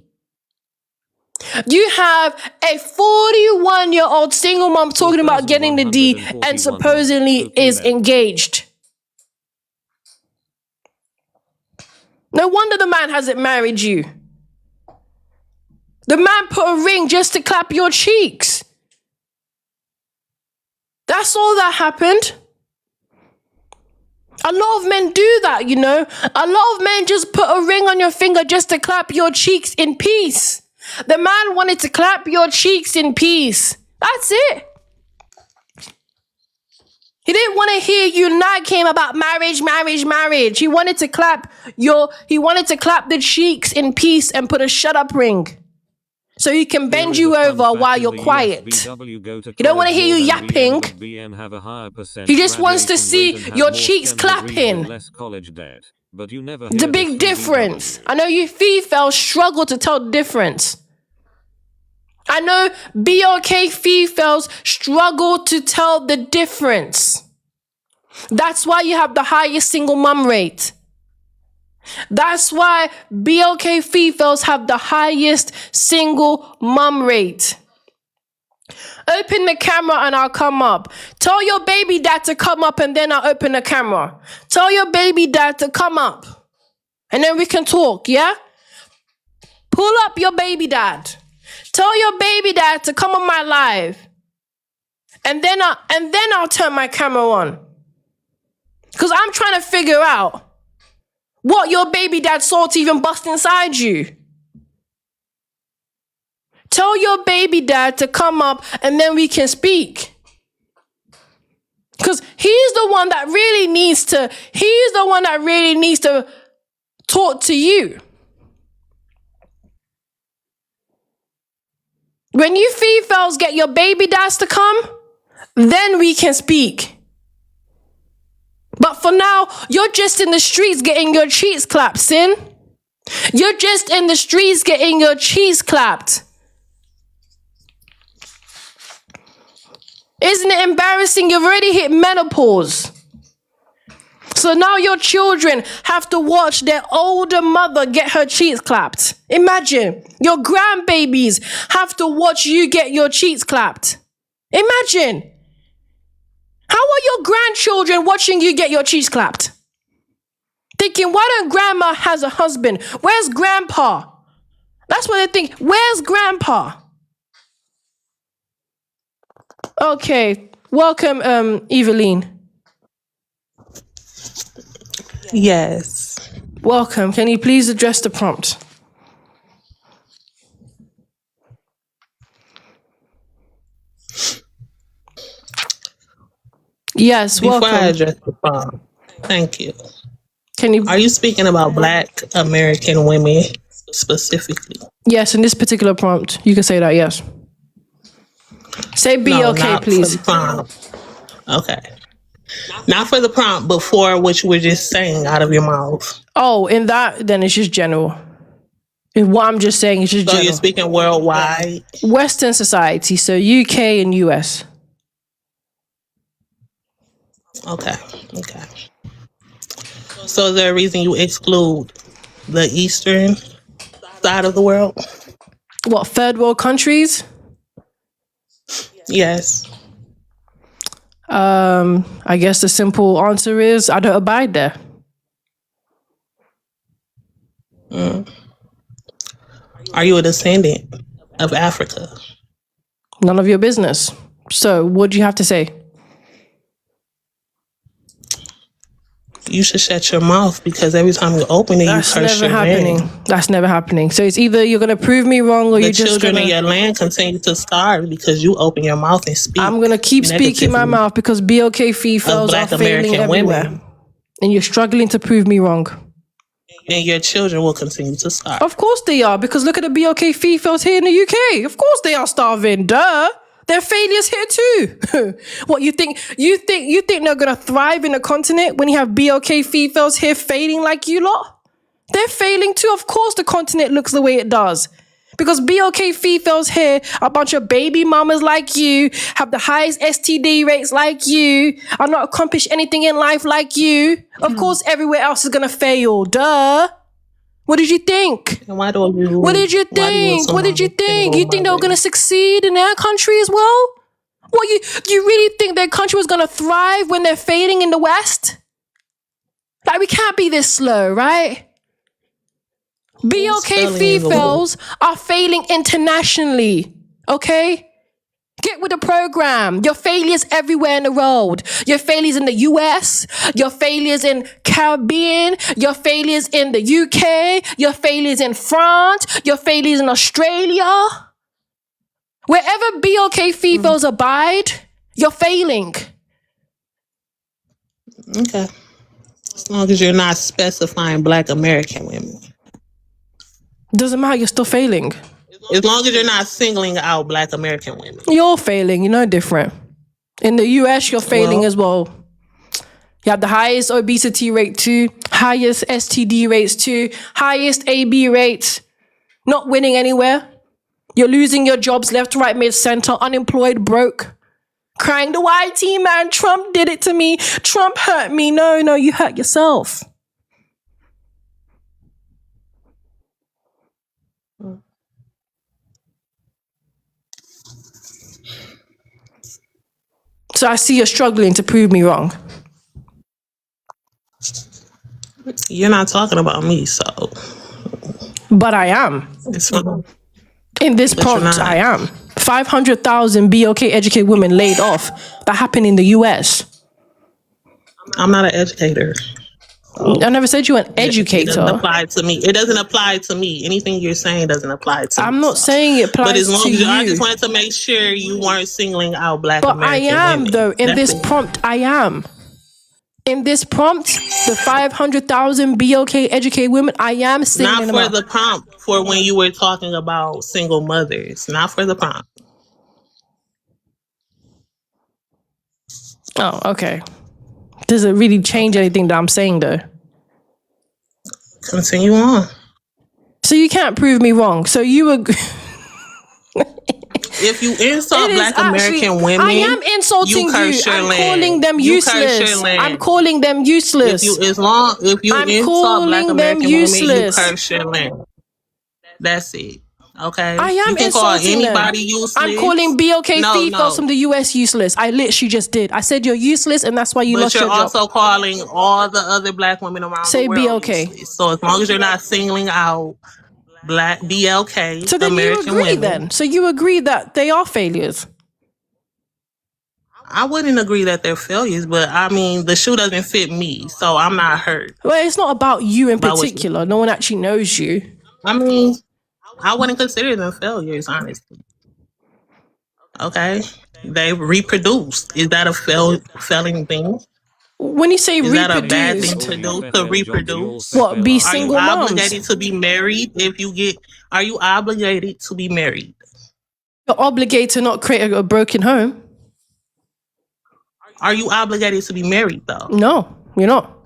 You have a 41-year-old single mom talking about getting the D and supposedly is engaged. No wonder the man hasn't married you. The man put a ring just to clap your cheeks. That's all that happened. A lot of men do that, you know. A lot of men just put a ring on your finger just to clap your cheeks in peace. The man wanted to clap your cheeks in peace. That's it. He didn't want to hear you nagging about marriage. He wanted to clap the cheeks in peace and put a shut up ring. So he can bend you over while you're quiet. He don't want to hear you yapping. He just wants to see your cheeks clapping. The big difference. I know you Fefails struggle to tell the difference. I know BOK Fefails struggle to tell the difference. That's why you have the highest single mum rate. That's why BOK Fefails have the highest single mum rate. Open the camera and I'll come up. Tell your baby dad to come up and then I'll open the camera. Tell your baby dad to come up. And then we can talk, yeah? Pull up your baby dad. Tell your baby dad to come on my live. And then I'll turn my camera on. Because I'm trying to figure out what your baby dad saw to even bust inside you. Tell your baby dad to come up and then we can speak. Because he's the one that really needs to talk to you. When you Fefails get your baby dads to come, then we can speak. But for now, you're just in the streets getting your cheeks clapped, Sin. You're just in the streets getting your cheeks clapped. Isn't it embarrassing? You've already hit menopause. So now your children have to watch their older mother get her cheeks clapped. Imagine, your grandbabies have to watch you get your cheeks clapped. Imagine. How are your grandchildren watching you get your cheeks clapped? Thinking, why don't grandma has a husband? Where's grandpa? That's what they think. Where's grandpa? Okay, welcome, Eveline. Yes. Welcome. Can you please address the prompt? Yes, Before welcome. I address the prompt, thank you. Can you? Are you speaking about Black American women specifically? Yes, in this particular prompt, you can say that. Yes. Say be No, okay, not please. for the prompt. Okay. Not for the prompt, but for what you were just saying out of your mouth. Oh, in that, then it's just general. And what I'm just saying is just So general. you're speaking worldwide? Western society, so UK and US. Okay. Okay. So is there a reason you exclude the Eastern side of the world? What, third world countries? Yes. I guess the simple answer is I don't abide there. Are you a descendant of Africa? None of your business. So what do you have to say? You should shut your mouth because every time you open it, That's you curse never your happening. name. That's never happening. So it's either you're going to prove me wrong or The you're just children going in to... your land continue to starve because you open your mouth and speak. I'm going to keep speaking my negatively mouth because BOK Fefails are Black failing American everywhere. women. And you're struggling to prove me wrong. And your children will continue to starve. Of course they are, because look at the BOK Fefails here in the UK. Of course they are starving. Duh. They're failures here too. What, you think they're gonna thrive in a continent when you have BOK Fefails here failing like you lot? They're failing too. Of course the continent looks the way it does. Because BOK Fefails here, a bunch of baby mamas like you, have the highest STD rates like you, are not accomplished anything in life like you. Of course everywhere else is gonna fail. Duh. What did you think? And why do you? What did you think? What did you think? You think they were going to succeed in their country as well? What, you really think their country was going to thrive when they're failing in the West? Like, we can't be this slow, right? BOK Fefails are failing internationally, okay? Get with the program. Your failures everywhere in the world. Your failures in the US, your failures in Caribbean, your failures in the UK, your failures in France, your failures in Australia. Wherever BOK Fefails abide, you're failing. Okay. As long as you're not specifying Black American women. Doesn't matter, you're still failing. As long as you're not singling out Black American women. You're failing, you're no different. In the US, you're failing as well. You have the highest obesity rate too, highest STD rates too, highest AB rates, not winning anywhere. You're losing your jobs left, right, mid, center, unemployed, broke, crying, the YT man, Trump did it to me, Trump hurt me. No, you hurt yourself. So I see you're struggling to prove me wrong. You're not talking about me, so. But I am. It's fine. In this prompt, I am. 500,000 BOK educated women laid off. That happened in the US. I'm not an educator. I never said you were an educator. It doesn't apply to me. It doesn't apply to me. Anything you're saying doesn't apply to me. I'm not saying it applies but as long to as you. I just wanted to make sure you weren't singling out Black but American women. I am, though. In this prompt, I am. In this prompt, the 500,000 BOK educated women, I am singling them out. Not for the prompt, for when you were talking about single mothers. Not for the prompt. Oh, okay. Does it really change anything that I'm saying, though? Continue on. So you can't prove me wrong. So you agree. If you insult Black American women, I am insulting you. I'm calling them useless. I'm calling them useless. If you insult Black American women, you curse your land. That's it. Okay. I am you can insulting call anybody them. useless. I'm calling BOK Fefails from the US useless. I literally just did. I said you're useless, and that's why you lost your job. But you're also calling all the other Black women around the world BOK. useless. So as long as you're not singling out Black BLK, so then American you agree women, then. So you agree that they are failures. I wouldn't agree that they're failures, but I mean the shoe doesn't fit me, so I'm not hurt. Well, it's not about you in particular. No one actually knows you. I mean, I wouldn't consider them failures, honestly. Okay, they reproduced. Is that a failing thing? When you say is reproduce, that a bad thing to do? To reproduce? What? Be single moms? Are you obligated to be married? Are you obligated to be married? You're obligated to not create a broken home. Are you obligated to be married though? No, you're not.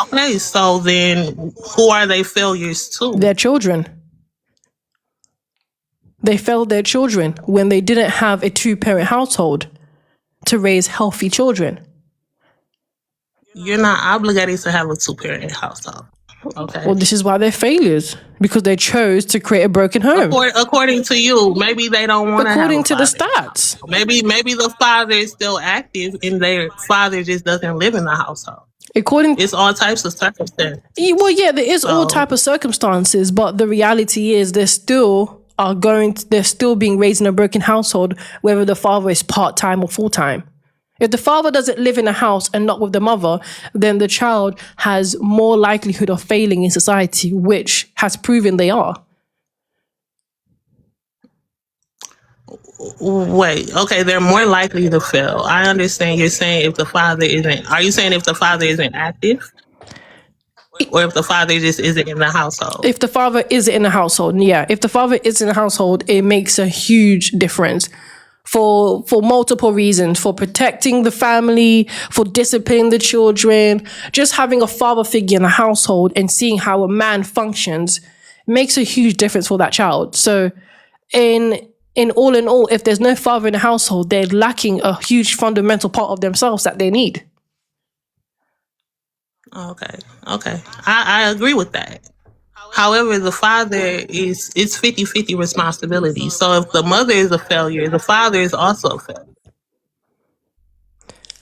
Okay, so then who are they failures to? Their children. They failed their children when they didn't have a two-parent household to raise healthy children. You're not obligated to have a two-parent household. Okay. Well, this is why they're failures, because they chose to create a broken home. According to you, maybe they don't want to have According to the stats. Maybe the father is still active and their father just doesn't live in the household. It's all types of circumstances. Well, yeah, there is all type of circumstances, but the reality is they're still being raised in a broken household, whether the father is part-time or full-time. If the father doesn't live in a house and not with the mother, then the child has more likelihood of failing in society, which has proven they are. Wait, okay, they're more likely to fail. I understand you're saying if the father isn't. Are you saying if the father isn't active? Or if the father just isn't in the household? If the father isn't in the household, yeah. If the father is in the household, it makes a huge difference. For multiple reasons, for protecting the family, for disciplining the children, just having a father figure in the household and seeing how a man functions makes a huge difference for that child. So in all, if there's no father in the household, they're lacking a huge fundamental part of themselves that they need. Okay. I agree with that. However, the father it's 50-50 responsibility. So if the mother is a failure, the father is also a failure.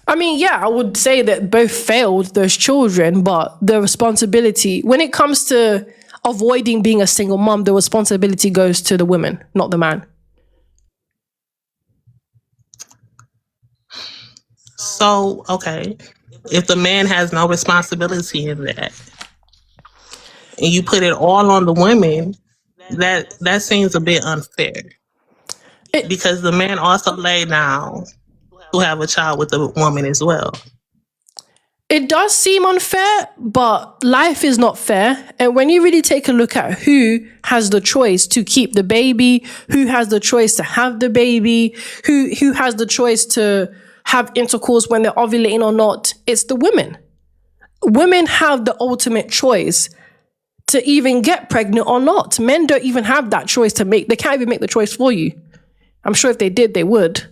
I mean, yeah, I would say that both failed those children, but the responsibility, when it comes to avoiding being a single mom, the responsibility goes to the woman, not the man. So, okay, if the man has no responsibility in that, and you put it all on the women, that seems a bit unfair. It, Because the man also laid down to have a child with the woman as well. it does seem unfair, but life is not fair. And when you really take a look at who has the choice to keep the baby, who has the choice to have the baby, who has the choice to have intercourse when they're ovulating or not, it's the women. Women have the ultimate choice to even get pregnant or not. Men don't even have that choice to make. They can't even make the choice for you. I'm sure if they did, they would.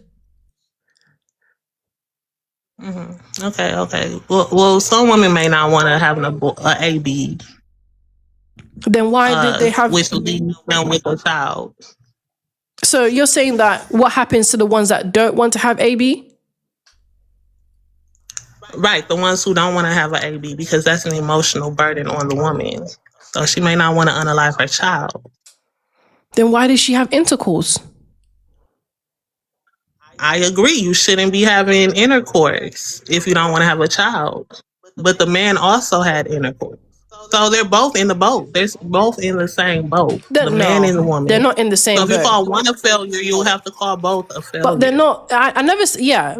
Okay. Well, some women may not want to have a AB, Then why did they have? which leaves them with a child. So you're saying that what happens to the ones that don't want to have AB? Right, the ones who don't want to have an AB, because that's an emotional burden on the woman. So she may not want to unalive her child. Then why did she have intercourse? I agree, you shouldn't be having intercourse if you don't want to have a child. But the man also had intercourse. So they're both in the boat. They're both in the same boat. The man and the woman. They're not in the same So if you boat. call one a failure, you'll have to call both a failure. But they're not. I never. Yeah,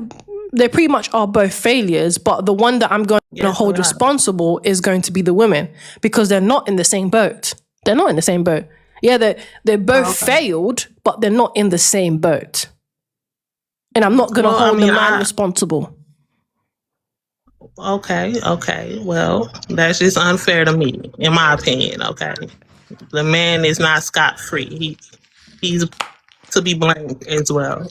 they pretty much are both failures. But the one that I'm going to hold responsible is going to be the women, because they're not in the same boat. They're not in the same boat. Yeah, they're both failed, but they're not in the same boat. And I'm not going to hold the man responsible. Okay. Well, that's just unfair to me, in my opinion. Okay, the man is not scot-free. He's to be blamed as well.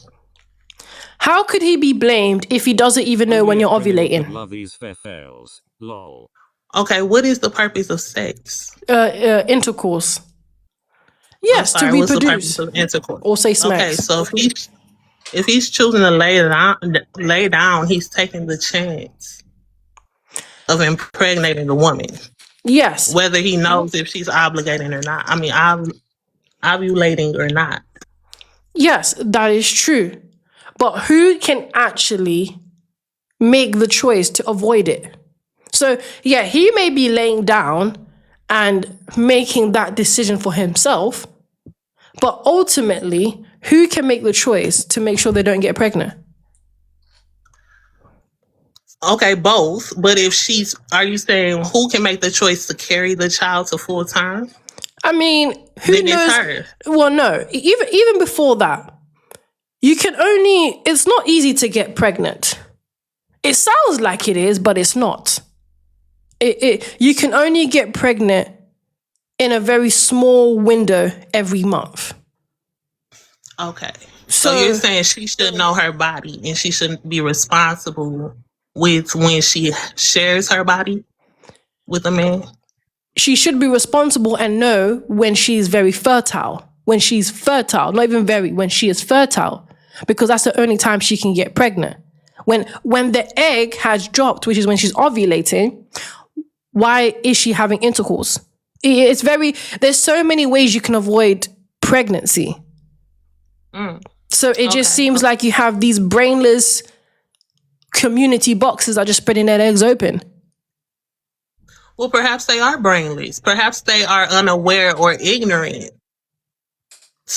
How could he be blamed if he doesn't even know when you're ovulating? Love these Fefails. Lol. Okay, what is the purpose of sex? Intercourse. Yes, to reproduce. What's the purpose of intercourse? Or say smacks. Okay, so if he's choosing to lay down, he's taking the chance of impregnating the woman. Yes. Whether he knows if she's obligating or not. I mean, ovulating or not. Yes, that is true. But who can actually make the choice to avoid it? So, yeah, he may be laying down and making that decision for himself, but ultimately, who can make the choice to make sure they don't get pregnant? Okay, both. But are you saying who can make the choice to carry the child to full term? I mean, who knows? It's her. Well, no, even before that, it's not easy to get pregnant. It sounds like it is, but it's not. You can only get pregnant in a very small window every month. Okay. So you're saying she should know her body and she shouldn't be responsible with when she shares her body with a man? She should be responsible and know when she's very fertile. When she's fertile, not even very, when she is fertile, because that's the only time she can get pregnant. When the egg has dropped, which is when she's ovulating, why is she having intercourse? There's so many ways you can avoid pregnancy. So it just seems like you have these brainless community boxes that are just spreading their eggs open. Well, perhaps they are brainless. Perhaps they are unaware or ignorant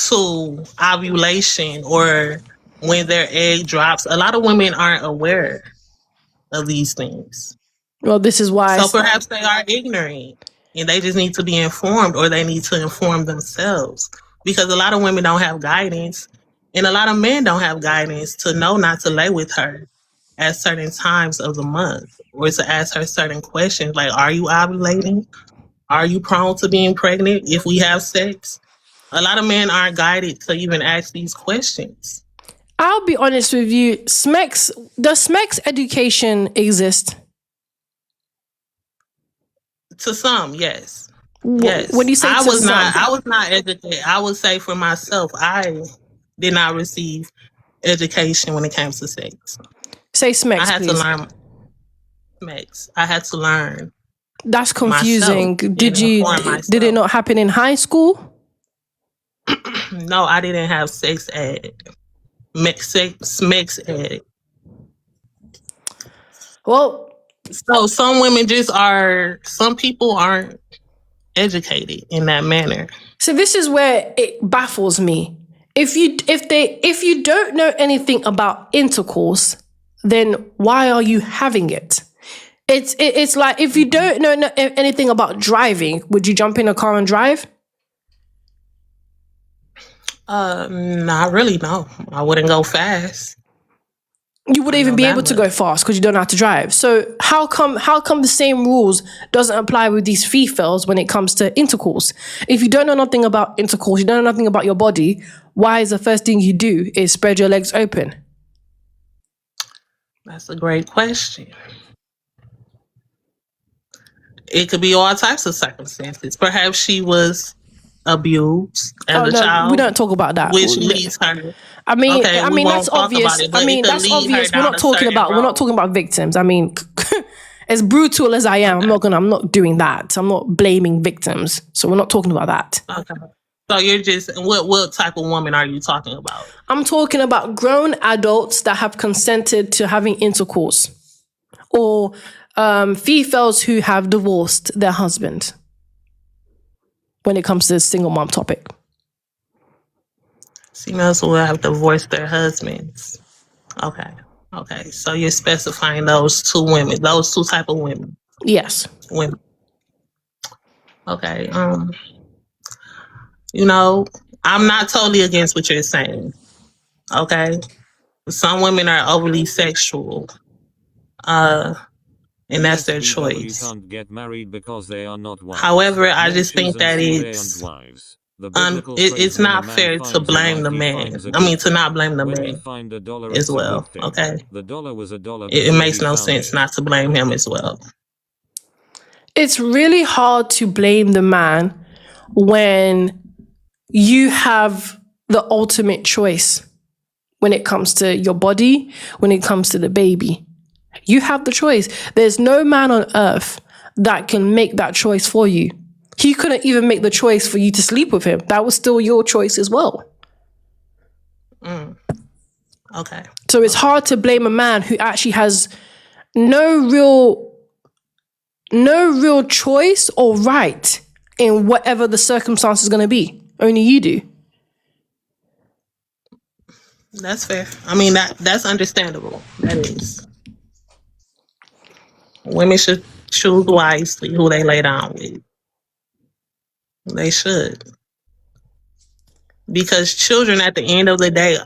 to ovulation or when their egg drops. A lot of women aren't aware of these things. Well, this is why. So perhaps they are ignorant and they just need to be informed, or they need to inform themselves, because a lot of women don't have guidance and a lot of men don't have guidance to know not to lay with her at certain times of the month, or to ask her certain questions like, are you ovulating? Are you prone to being pregnant if we have sex? A lot of men aren't guided to even ask these questions. I'll be honest with you, does SMEX education exist? To some, yes. When Yes, you say to some, I was not educated. I would say for myself, I did not receive education when it came to sex. say I Smex, had to please. learn sex. I had to learn That's myself confusing. and inform Did it myself. not happen in high school? No, I didn't have sex ed. Sex ed. Well, So some women just are. Some people aren't educated in that manner. so this is where it baffles me. If you don't know anything about intercourse, then why are you having it? It's like if you don't know anything about driving, would you jump in a car and drive? Not really. No, I wouldn't go fast. You wouldn't I even know be that able to much. go fast because you don't know how to drive. So how come the same rules doesn't apply with these fefails when it comes to intercourse? If you don't know nothing about intercourse, you don't know nothing about your body, why is the first thing you do is spread your legs open? That's a great question. It could be all types of circumstances. Perhaps she was abused as Oh a no, we child, don't talk about that. which leads her. I mean, Okay, we that's won't talk obvious. about it, but it could That's lead her obvious. We're down not a talking certain about. We're not road. talking about victims. I mean, as brutal as I am, I'm not doing that. I'm not blaming victims. So we're not talking about that. Okay. So you're just what type of woman are you talking about? I'm talking about grown adults that have consented to having intercourse, or females who have divorced their husband. When it comes to the single mom topic, Females who have divorced their husbands. Okay. Okay. So you're specifying those two women, those two type of women. yes. Women. Okay. You know, I'm not totally against what you're saying. Okay. Some women are overly sexual. And that's their choice. Can't get married because they are not wives. However, I Men just think choose that until they aren't wives. The biblical phrase, it's when a not man fair to finds a blame wife, the he man. finds a I mean, good to thing. not blame the When you man find $1, as it's a well. good thing. Okay. The dollar was $1 It before makes he no found sense it. not to blame him as well. It's really hard to blame the man when you have the ultimate choice when it comes to your body, when it comes to the baby. You have the choice. There's no man on earth that can make that choice for you. He couldn't even make the choice for you to sleep with him. That was still your choice as well. Okay. So it's hard to blame a man who actually has no real choice or right in whatever the circumstance is going to be. Only you do. That's fair. I mean, that's understandable. That is. Women should choose wisely who they lay down with. They should. Because children, at the end of the day,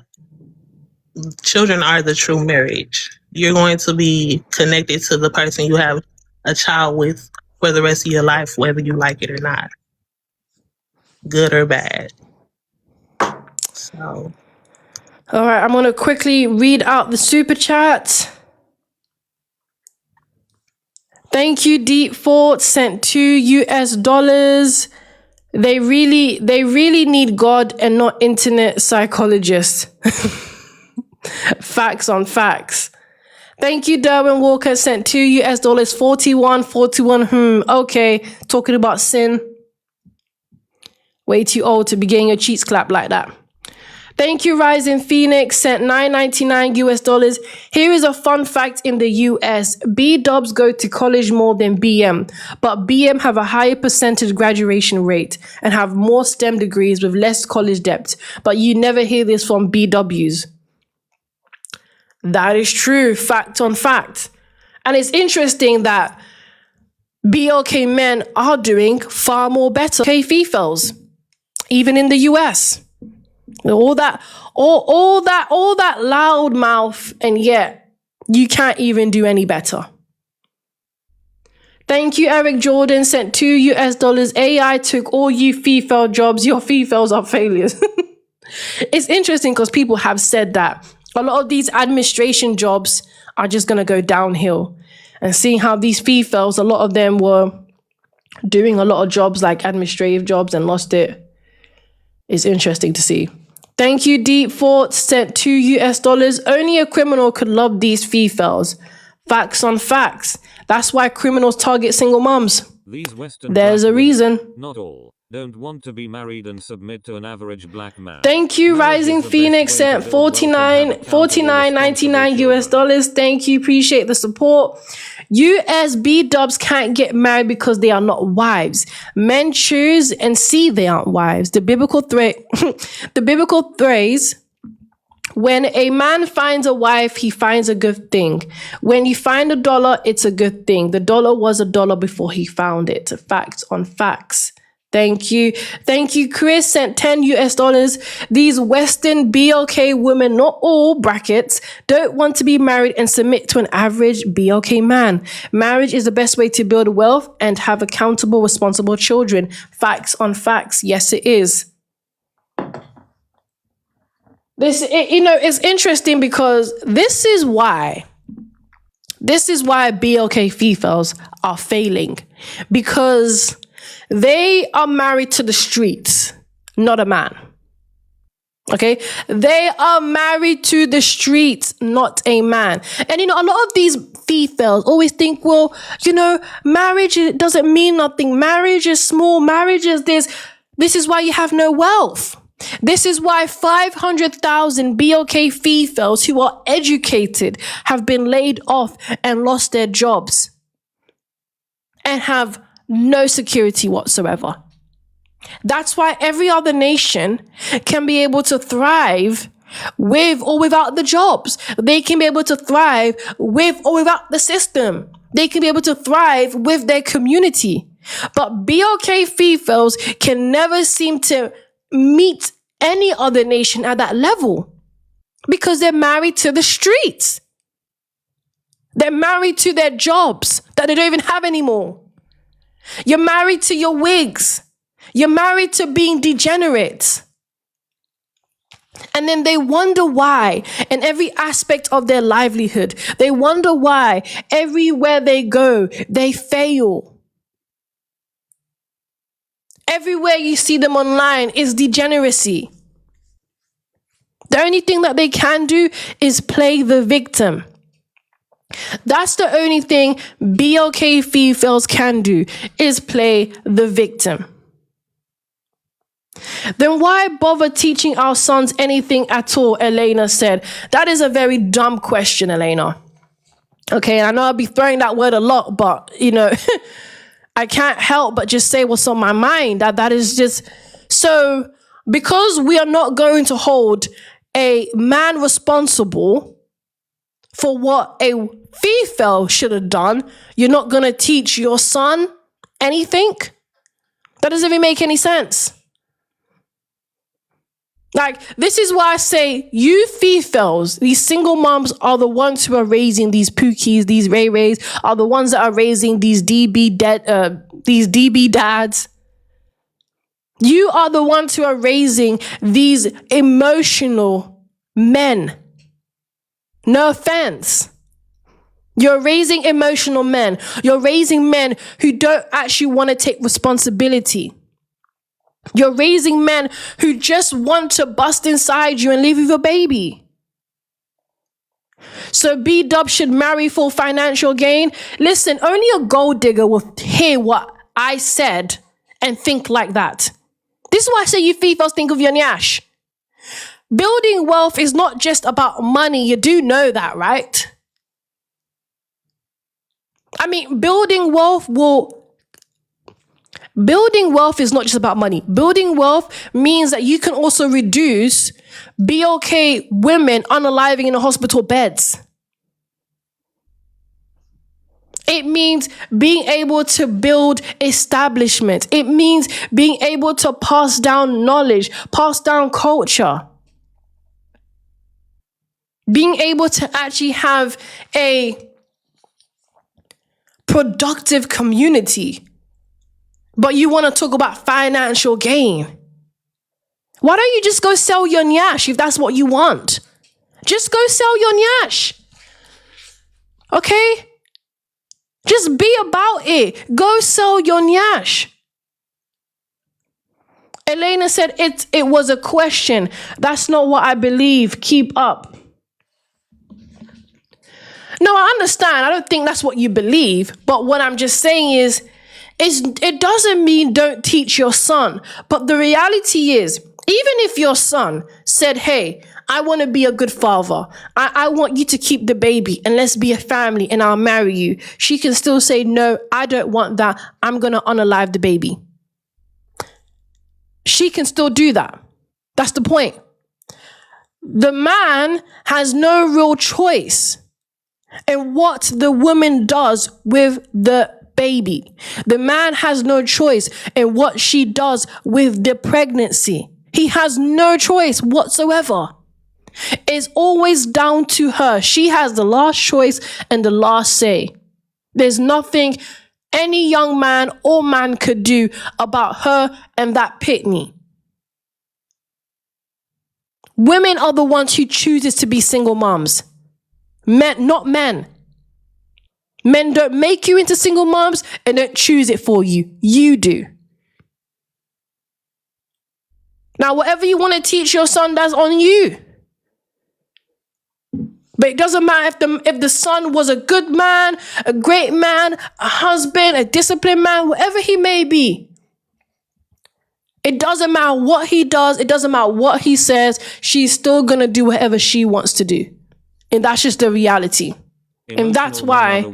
children are the true marriage. You're going to be connected to the person you have a child with for the rest of your life, whether you like it or not, good or bad. So, All right, I'm going to quickly read out the super chat. Thank you, Deep Fort, sent $2. They really need God and not internet psychologists. Facts on facts. Thank you, Derwin Walker, sent $2. 41. Okay, talking about sin. Way too old to be getting your cheeks clapped like that. Thank you, Rising Phoenix, sent $9.99. Here is a fun fact in the US. B-dubs go to college more than BM, but BM have a higher percentage graduation rate and have more STEM degrees with less college debt. But you never hear this from BWs. That is true, fact on fact. And it's interesting that BLK men are doing far more better than Fefails, even in the US. All that loud mouth, and yet you can't even do any better. Thank you, Eric Jordan, sent $2. AI took all you female jobs. Your females are failures. It's interesting because people have said that a lot of these administration jobs are just going to go downhill. And seeing how these females, a lot of them were doing a lot of jobs like administrative jobs and lost it. It's interesting to see. Thank you, Deep Thoughts, sent $2. Only a criminal could love these Fefails. Facts on facts. That's why criminals target single moms. These Western There's a reason. Not all. Don't want to be married and submit to an average black man. Thank you, Rising Phoenix, sent $49.99. Thank you, appreciate the support. USB dubs can't get married because they are not wives. Men choose and see they aren't wives. The biblical phrase, when a man finds a wife, he finds a good thing. When you find $1, it's a good thing. The dollar was $1 before he found it. Facts on facts. Thank you. Thank you, Chris, sent $10. These Western BLK women, not all brackets, don't want to be married and submit to an average BLK man. Marriage is the best way to build wealth and have accountable, responsible children. Facts on facts. Yes, it is. It's interesting because this is why BLK Fefails are failing, because they are married to the streets, not a man. Okay? They are married to the streets, not a man. And, a lot of these Fefails always think, well, marriage doesn't mean nothing. Marriage is small. Marriage is this. This is why you have no wealth. This is why 500,000 BLK Fefails who are educated have been laid off and lost their jobs and have no security whatsoever. That's why every other nation can be able to thrive with or without the jobs. They can be able to thrive with or without the system. They can be able to thrive with their community. But BLK Fefails can never seem to meet any other nation at that level because they're married to the streets. They're married to their jobs that they don't even have anymore. You're married to your wigs. You're married to being degenerate. And then they wonder why in every aspect of their livelihood. They wonder why everywhere they go, they fail. Everywhere you see them online is degeneracy. The only thing that they can do is play the victim. That's the only thing BLK Fefails can do, is play the victim. Then why bother teaching our sons anything at all, Elena said. That is a very dumb question, Elena. Okay, and I know I'll be throwing that word a lot, but, I can't help but just say what's on my mind. That is just... So, because we are not going to hold a man responsible for what a Fefail should have done, you're not going to teach your son anything? That doesn't even make any sense. This is why I say you Fefails, these single moms, are the ones who are raising these Pookies, these Ray Rays, are the ones that are raising these DB dads. You are the ones who are raising these emotional men. No offense. You're raising emotional men. You're raising men who don't actually want to take responsibility. You're raising men who just want to bust inside you and leave with your baby. So B-Dub should marry for financial gain. Listen, only a gold digger will hear what I said and think like that. This is why I say you Fefails think of your nyash. Building wealth is not just about money. You do know that, right? Building wealth is not just about money. Building wealth means that you can also reduce BLK women unaliving in the hospital beds. It means being able to build establishments. It means being able to pass down knowledge, pass down culture. Being able to actually have a productive community. But you want to talk about financial gain. Why don't you just go sell your nyash if that's what you want? Just go sell your nyash. Okay? Just be about it. Go sell your nyash. Elena said it was a question. That's not what I believe. Keep up. No, I understand. I don't think that's what you believe. But what I'm just saying is it doesn't mean don't teach your son. But the reality is, even if your son said, hey, I want to be a good father. I want you to keep the baby and let's be a family and I'll marry you. She can still say, no, I don't want that. I'm going to unalive the baby. She can still do that. That's the point. The man has no real choice in what the woman does with the baby. The man has no choice in what she does with the pregnancy. He has no choice whatsoever. It's always down to her. She has the last choice and the last say. There's nothing any young man or man could do about her and that pitney. Women are the ones who chooses to be single moms. Men, not men. Men don't make you into single moms and don't choose it for you. You do. Now, whatever you want to teach your son, that's on you. But it doesn't matter if the son was a good man, a great man, a husband, a disciplined man, whatever he may be. It doesn't matter what he does. It doesn't matter what he says. She's still going to do whatever she wants to do. And that's just the reality. And that's why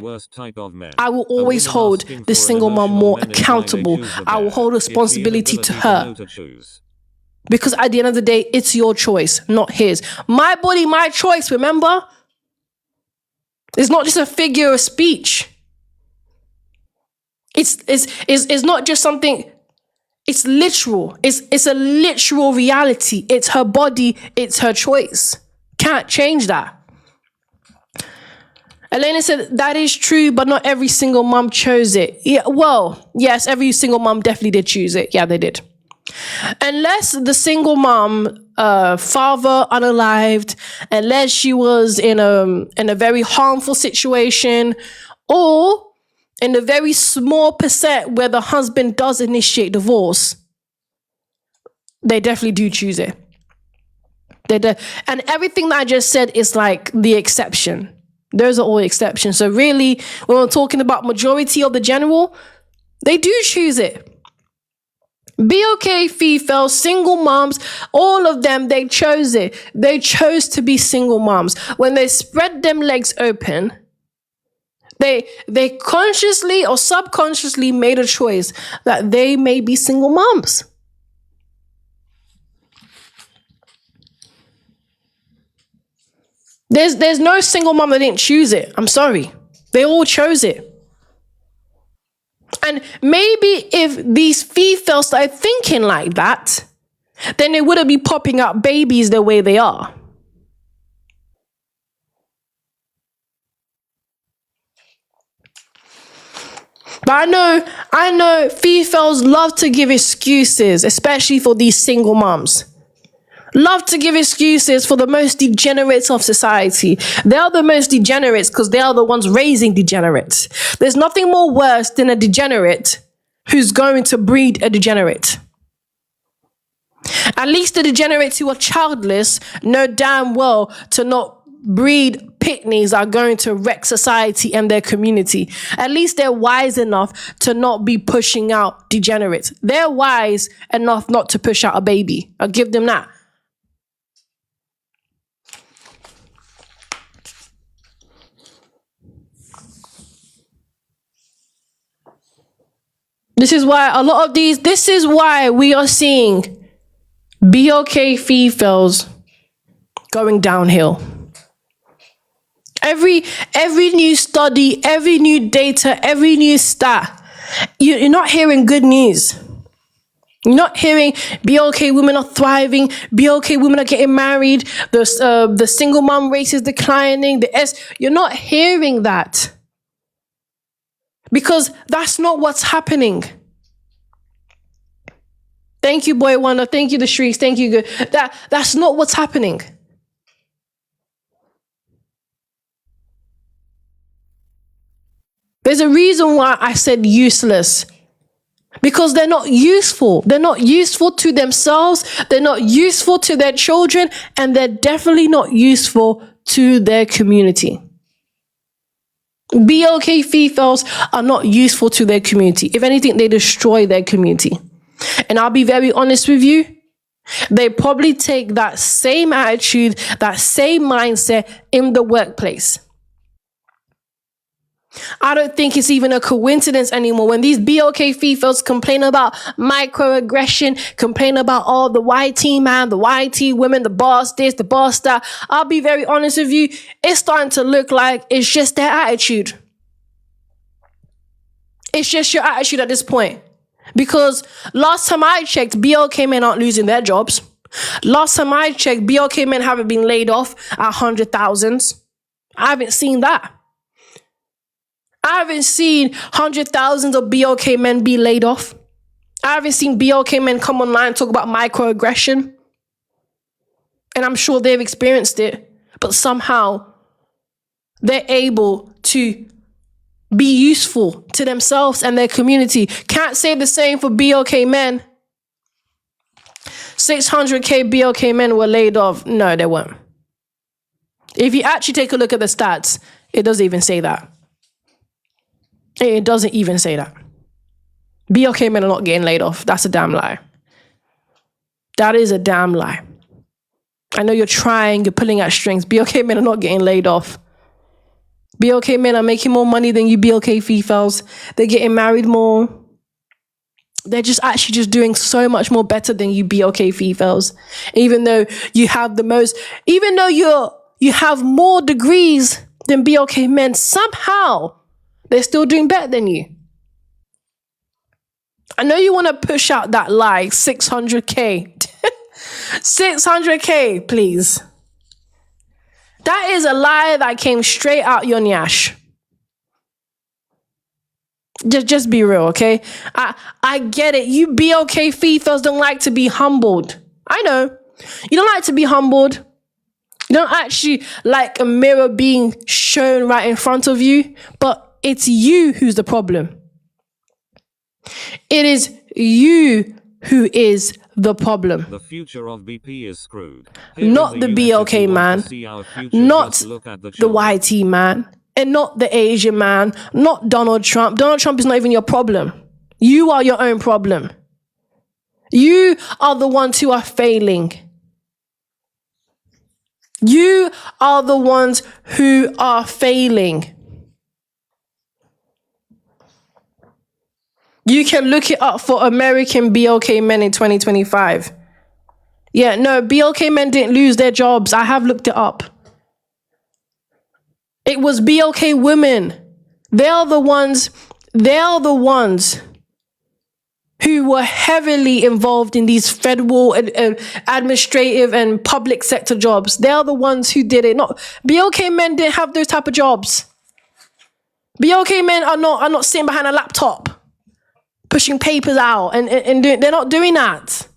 I will always hold the single mom more accountable. I will hold responsibility to her. Because at the end of the day, it's your choice, not his. My body, my choice, remember? It's not just a figure of speech. It's not just something, it's literal. It's a literal reality. It's her body, it's her choice. Can't change that. Elena said, that is true, but not every single mom chose it. Yeah, well, yes, every single mom definitely did choose it. Yeah, they did. Unless the single mom, father unalived, unless she was in a very harmful situation, or in a very small percent where the husband does initiate divorce, they definitely do choose it. And everything that I just said is like the exception. Those are all exceptions. So really, when we're talking about majority of the general, they do choose it. BOK, Fefails, single moms, all of them, they chose it. They chose to be single moms. When they spread them legs open, they consciously or subconsciously made a choice that they may be single moms. There's no single mom that didn't choose it. I'm sorry. They all chose it. And maybe if these Fefails started thinking like that, then they wouldn't be popping out babies the way they are. But I know Fefails love to give excuses, especially for these single moms. Love to give excuses for the most degenerates of society. They are the most degenerates because they are the ones raising degenerates. There's nothing more worse than a degenerate who's going to breed a degenerate. At least the degenerates who are childless know damn well to not breed pitneys are going to wreck society and their community. At least they're wise enough to not be pushing out degenerates. They're wise enough not to push out a baby. I'll give them that. This is why we are seeing BOK Fefails going downhill. Every new study, every new data, every new stat, you're not hearing good news. You're not hearing BOK women are thriving, BOK women are getting married, the single mom rate is declining, you're not hearing that. Because that's not what's happening. Thank you, Boy Wonder. Thank you, The Shrieks. Thank you, Good. That's not what's happening. There's a reason why I said useless. Because they're not useful. They're not useful to themselves. They're not useful to their children. And they're definitely not useful to their community. BOK Fefails are not useful to their community. If anything, they destroy their community. And I'll be very honest with you. They probably take that same attitude, that same mindset in the workplace. I don't think it's even a coincidence anymore when these BOK Fefails complain about microaggression, complain about all the YT man, the YT women, the boss this, the boss that. I'll be very honest with you. It's starting to look like it's just their attitude. It's just your attitude at this point. Because last time I checked, BOK men aren't losing their jobs. Last time I checked, BOK men haven't been laid off at 100,000s. I haven't seen that. I haven't seen 100,000s of BOK men be laid off. I haven't seen BOK men come online and talk about microaggression. And I'm sure they've experienced it. But somehow they're able to be useful to themselves and their community. Can't say the same for BOK men. 600K BOK men were laid off. No, they weren't. If you actually take a look at the stats, it doesn't even say that. It doesn't even say that. BOK men are not getting laid off. That's a damn lie. That is a damn lie. I know you're trying, you're pulling at strings. BOK men are not getting laid off. BOK men are making more money than you BOK Fefails. They're getting married more. They're just actually just doing so much more better than you BOK Fefails. Even though you have you have more degrees than BOK men, somehow they're still doing better than you. I know you want to push out that lie, 600K. 600K, please. That is a lie that came straight out your nyash. Just be real, okay? I get it. You BOK Fefails don't like to be humbled. I know. You don't like to be humbled. You don't actually like a mirror being shown right in front of you, but it's you who's the problem. It is you who is the problem. The future of BP is screwed. Not the BOK man, not the YT man, and not the Asian man, not Donald Trump. Donald Trump is not even your problem. You are your own problem. You are the ones who are failing. You are the ones who are failing. You can look it up for American BOK men in 2025. Yeah, no, BOK men didn't lose their jobs. I have looked it up. It was BOK women. They're the ones who were heavily involved in these federal administrative and public sector jobs. They're the ones who did it. Not BOK men didn't have those type of jobs. BOK men are not sitting behind a laptop pushing papers out and they're not doing that.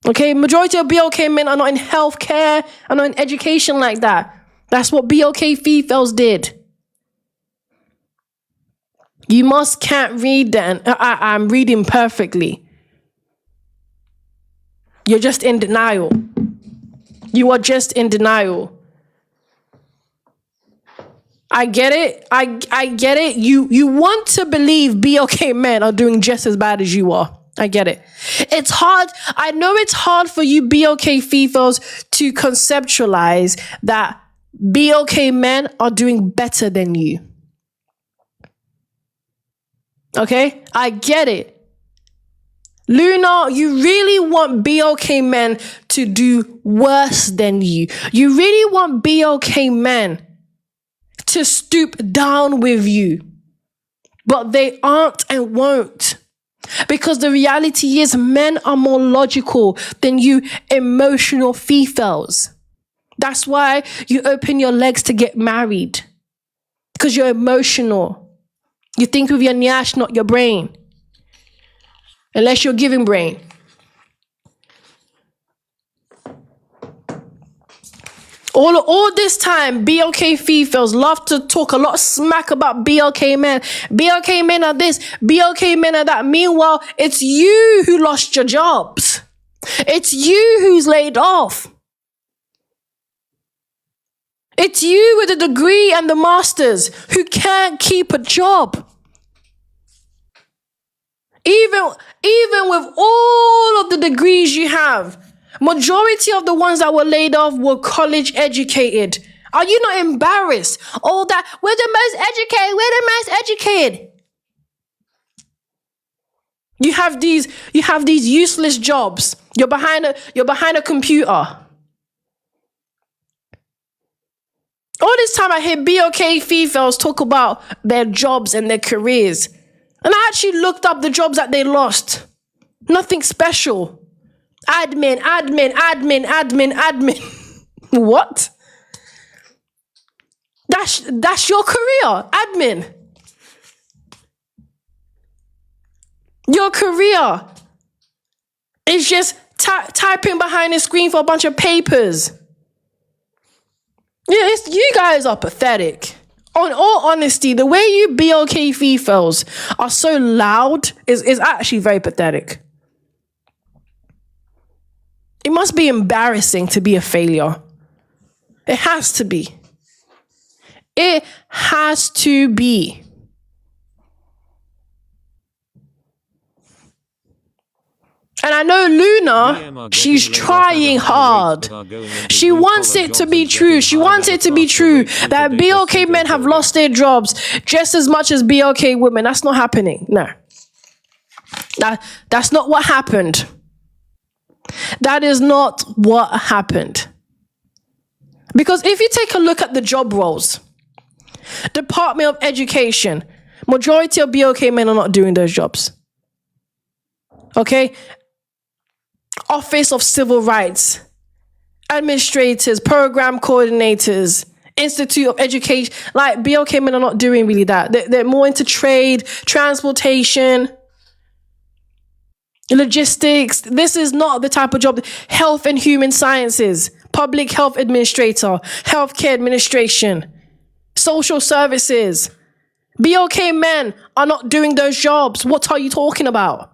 Okay, majority of BOK men are not in healthcare, are not in education like that. That's what BOK Fefails did. You can't read that. I'm reading perfectly. You're just in denial. You are just in denial. I get it. I get it. You want to believe BOK men are doing just as bad as you are. I get it. It's hard. I know it's hard for you BOK Fefails to conceptualize that BOK men are doing better than you. Okay? I get it. Luna, you really want BOK men to do worse than you. You really want BOK men to stoop down with you. But they aren't and won't. Because the reality is men are more logical than you emotional Fefails. That's why you open your legs to get married. Because you're emotional. You think with your nyash, not your brain. Unless you're giving brain. All this time, BLK females love to talk a lot of smack about BLK men. BLK men are this, BLK men are that. Meanwhile, it's you who lost your jobs. It's you who's laid off. It's you with a degree and the masters who can't keep a job. Even with all of the degrees you have, majority of the ones that were laid off were college educated. Are you not embarrassed? All that, we're the most educated, we're the most educated. You have these useless jobs. You're behind a computer. All this time I hear BOK females talk about their jobs and their careers. And I actually looked up the jobs that they lost. Nothing special. Admin. What? That's your career, admin. Your career is just typing behind a screen for a bunch of papers. Yeah, you guys are pathetic. On all honesty, the way you BLK females are so loud is actually very pathetic. It must be embarrassing to be a failure. It has to be. It has to be. And I know Luna, she's trying hard. She wants it to be true. She wants it to be true that BLK men have lost their jobs just as much as BLK women. That's not happening. No. That's not what happened. That is not what happened. Because if you take a look at the job roles, Department of Education, majority of BLK men are not doing those jobs. Okay? Office of Civil Rights, administrators, program coordinators, Institute of Education, like BLK men are not doing really that. They're more into trade, transportation, logistics. This is not the type of job. Health and Human Sciences, Public Health Administrator, Healthcare Administration, Social Services. BLK men are not doing those jobs. What are you talking about?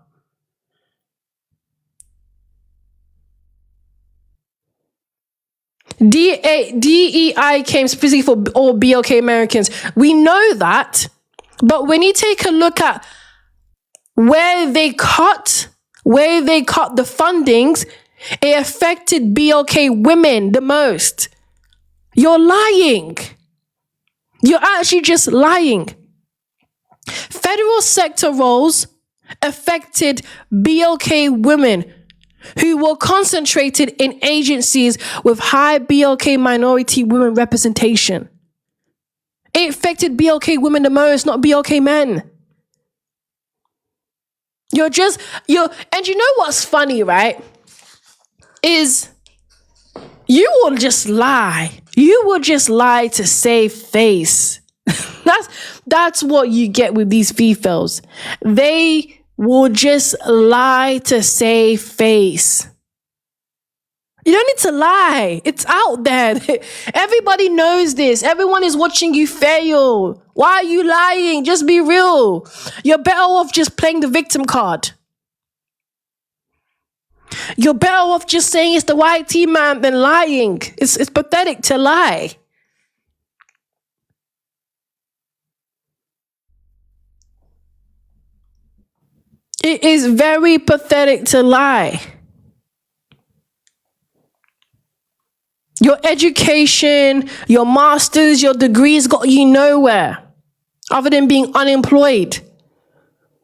DEI came specifically for all BLK Americans. We know that, but when you take a look at where they cut the fundings, it affected BLK women the most. You're lying. You're actually just lying. Federal sector roles affected BLK women who were concentrated in agencies with high BLK minority women representation. It affected BLK women the most, not BLK men. And you know what's funny, right? Is you will just lie. You will just lie to save face. That's what you get with these females. They will just lie to save face. You don't need to lie. It's out there. Everybody knows this. Everyone is watching you fail. Why are you lying? Just be real. You're better off just playing the victim card. You're better off just saying it's the YT man than lying. It's pathetic to lie. It is very pathetic to lie. Your education, your masters, your degrees got you nowhere other than being unemployed.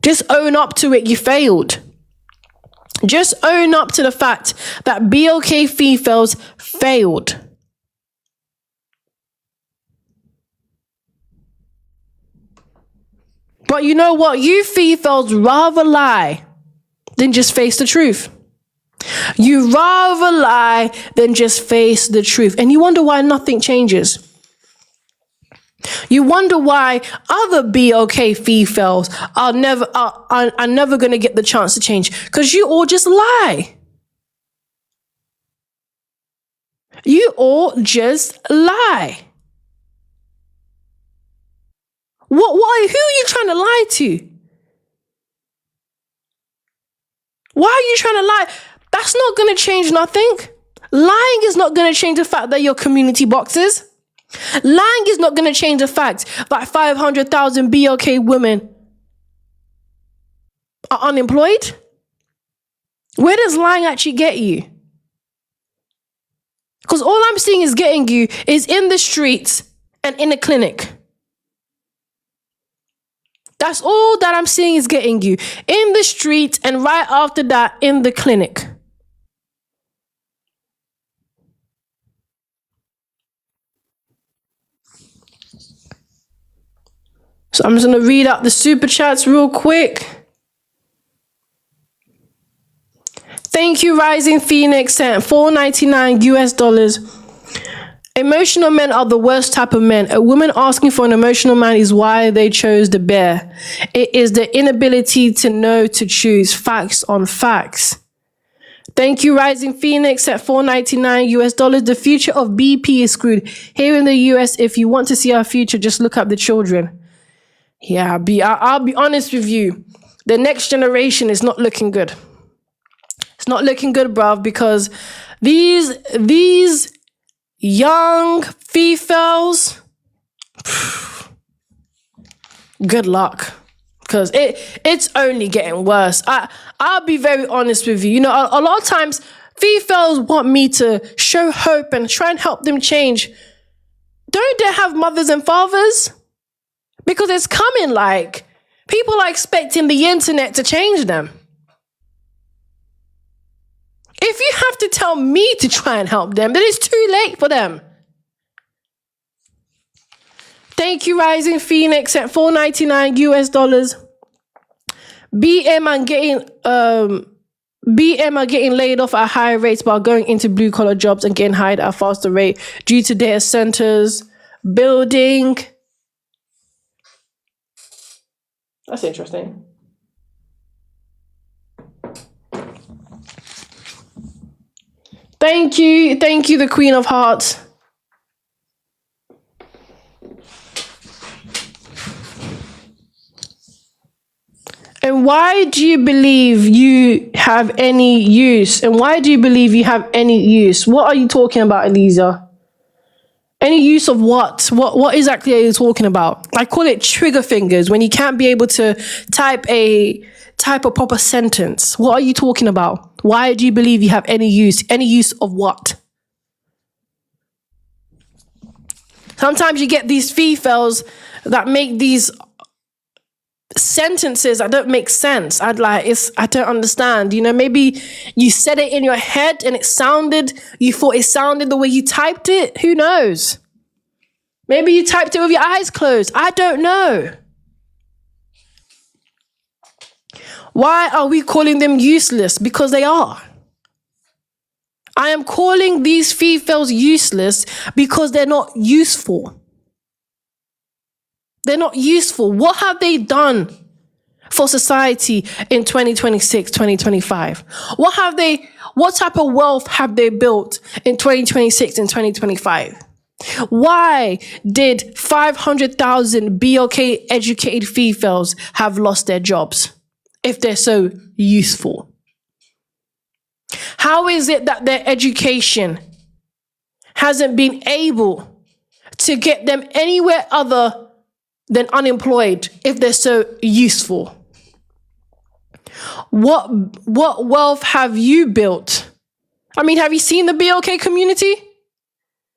Just own up to it, you failed. Just own up to the fact that BLK females failed. But you know what? You females rather lie than just face the truth. You rather lie than just face the truth. And you wonder why nothing changes. You wonder why other BLK females are never going to get the chance to change. Because you all just lie. You all just lie. Who are you trying to lie to? Why are you trying to lie? That's not going to change nothing. Lying is not going to change the fact that your community boxes. Lying is not going to change the fact that 500,000 BOK women are unemployed. Where does lying actually get you? Because all I'm seeing is getting you is in the streets and in a clinic. That's all that I'm seeing is getting you. In the streets and right after that in the clinic. So I'm just going to read out the super chats real quick. Thank you, Rising Phoenix, sent $4.99 US. Emotional men are the worst type of men. A woman asking for an emotional man is why they chose the bear. It is the inability to know to choose. Facts on facts. Thank you, Rising Phoenix, at $4.99 US. The future of BP is screwed. Here in the US, if you want to see our future, just look up the children. Yeah, I'll be honest with you. The next generation is not looking good. It's not looking good, bruv, because these young Fefails, good luck. Because it's only getting worse. I'll be very honest with you. You know, a lot of times, Fefails want me to show hope and try and help them change. Don't they have mothers and fathers? Because it's coming like, people are expecting the internet to change them. If you have to tell me to try and help them, then it's too late for them. Thank you, Rising Phoenix, at $4.99 US. BM are getting laid off at higher rates while going into blue collar jobs and getting hired at a faster rate due to data centers building. That's interesting. Thank you, the Queen of Hearts. And why do you believe you have any use? And why do you believe you have any use? What are you talking about, Elisa? Any use of what? What exactly are you talking about? I call it trigger fingers when you can't be able to type a proper sentence. What are you talking about? Why do you believe you have any use? Any use of what? Sometimes you get these Fefails that make these sentences that don't make sense. I don't understand. You know, maybe you said it in your head and you thought it sounded the way you typed it. Who knows? Maybe you typed it with your eyes closed. I don't know. Why are we calling them useless? Because they are. I am calling these Fefails useless because they're not useful. They're not useful. What have they done for society in 2026, 2025? What type of wealth have they built in 2026 and 2025? Why did 500,000 BOK educated Fefails have lost their jobs if they're so useful? How is it that their education hasn't been able to get them anywhere other than unemployed if they're so useful? What wealth have you built? I mean, have you seen the BOK community?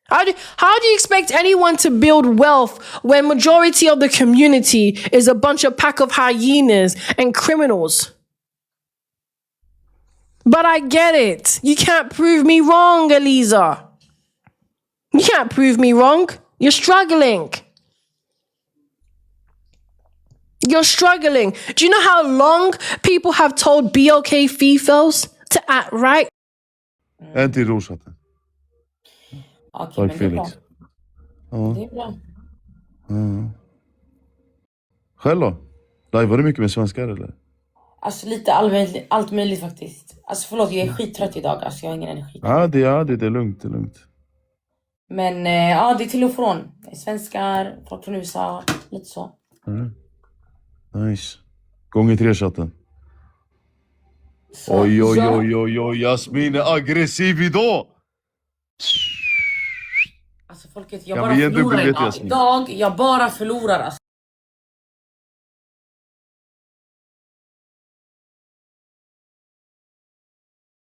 How do you expect anyone to build wealth when majority of the community is a bunch of pack of hyenas and criminals? But I get it. You can't prove me wrong, Elisa. You can't prove me wrong. You're struggling. You're struggling. Do you know how long people have told BOK Fefails to act right? En till Roshatten. Okej, Tack men det är bra. Felix. Ja. Det är bra. Själv då? Lajvar du mycket med svenskar eller? Alltså lite allt möjligt faktiskt. Alltså förlåt, jag är skittrött idag. Alltså jag har ingen energi. Ja, det är lugnt, det är lugnt. Men ja, det är till och från. Det är svenskar, folk från USA, lite så. Nice. Gånger 3 chatten. Så, Oj, ja. Jasmin är aggressiv idag. Alltså folket, jag Kan bara vi ge en förlorar dubbelvet, idag. Jasmin? Idag, jag bara förlorar alltså.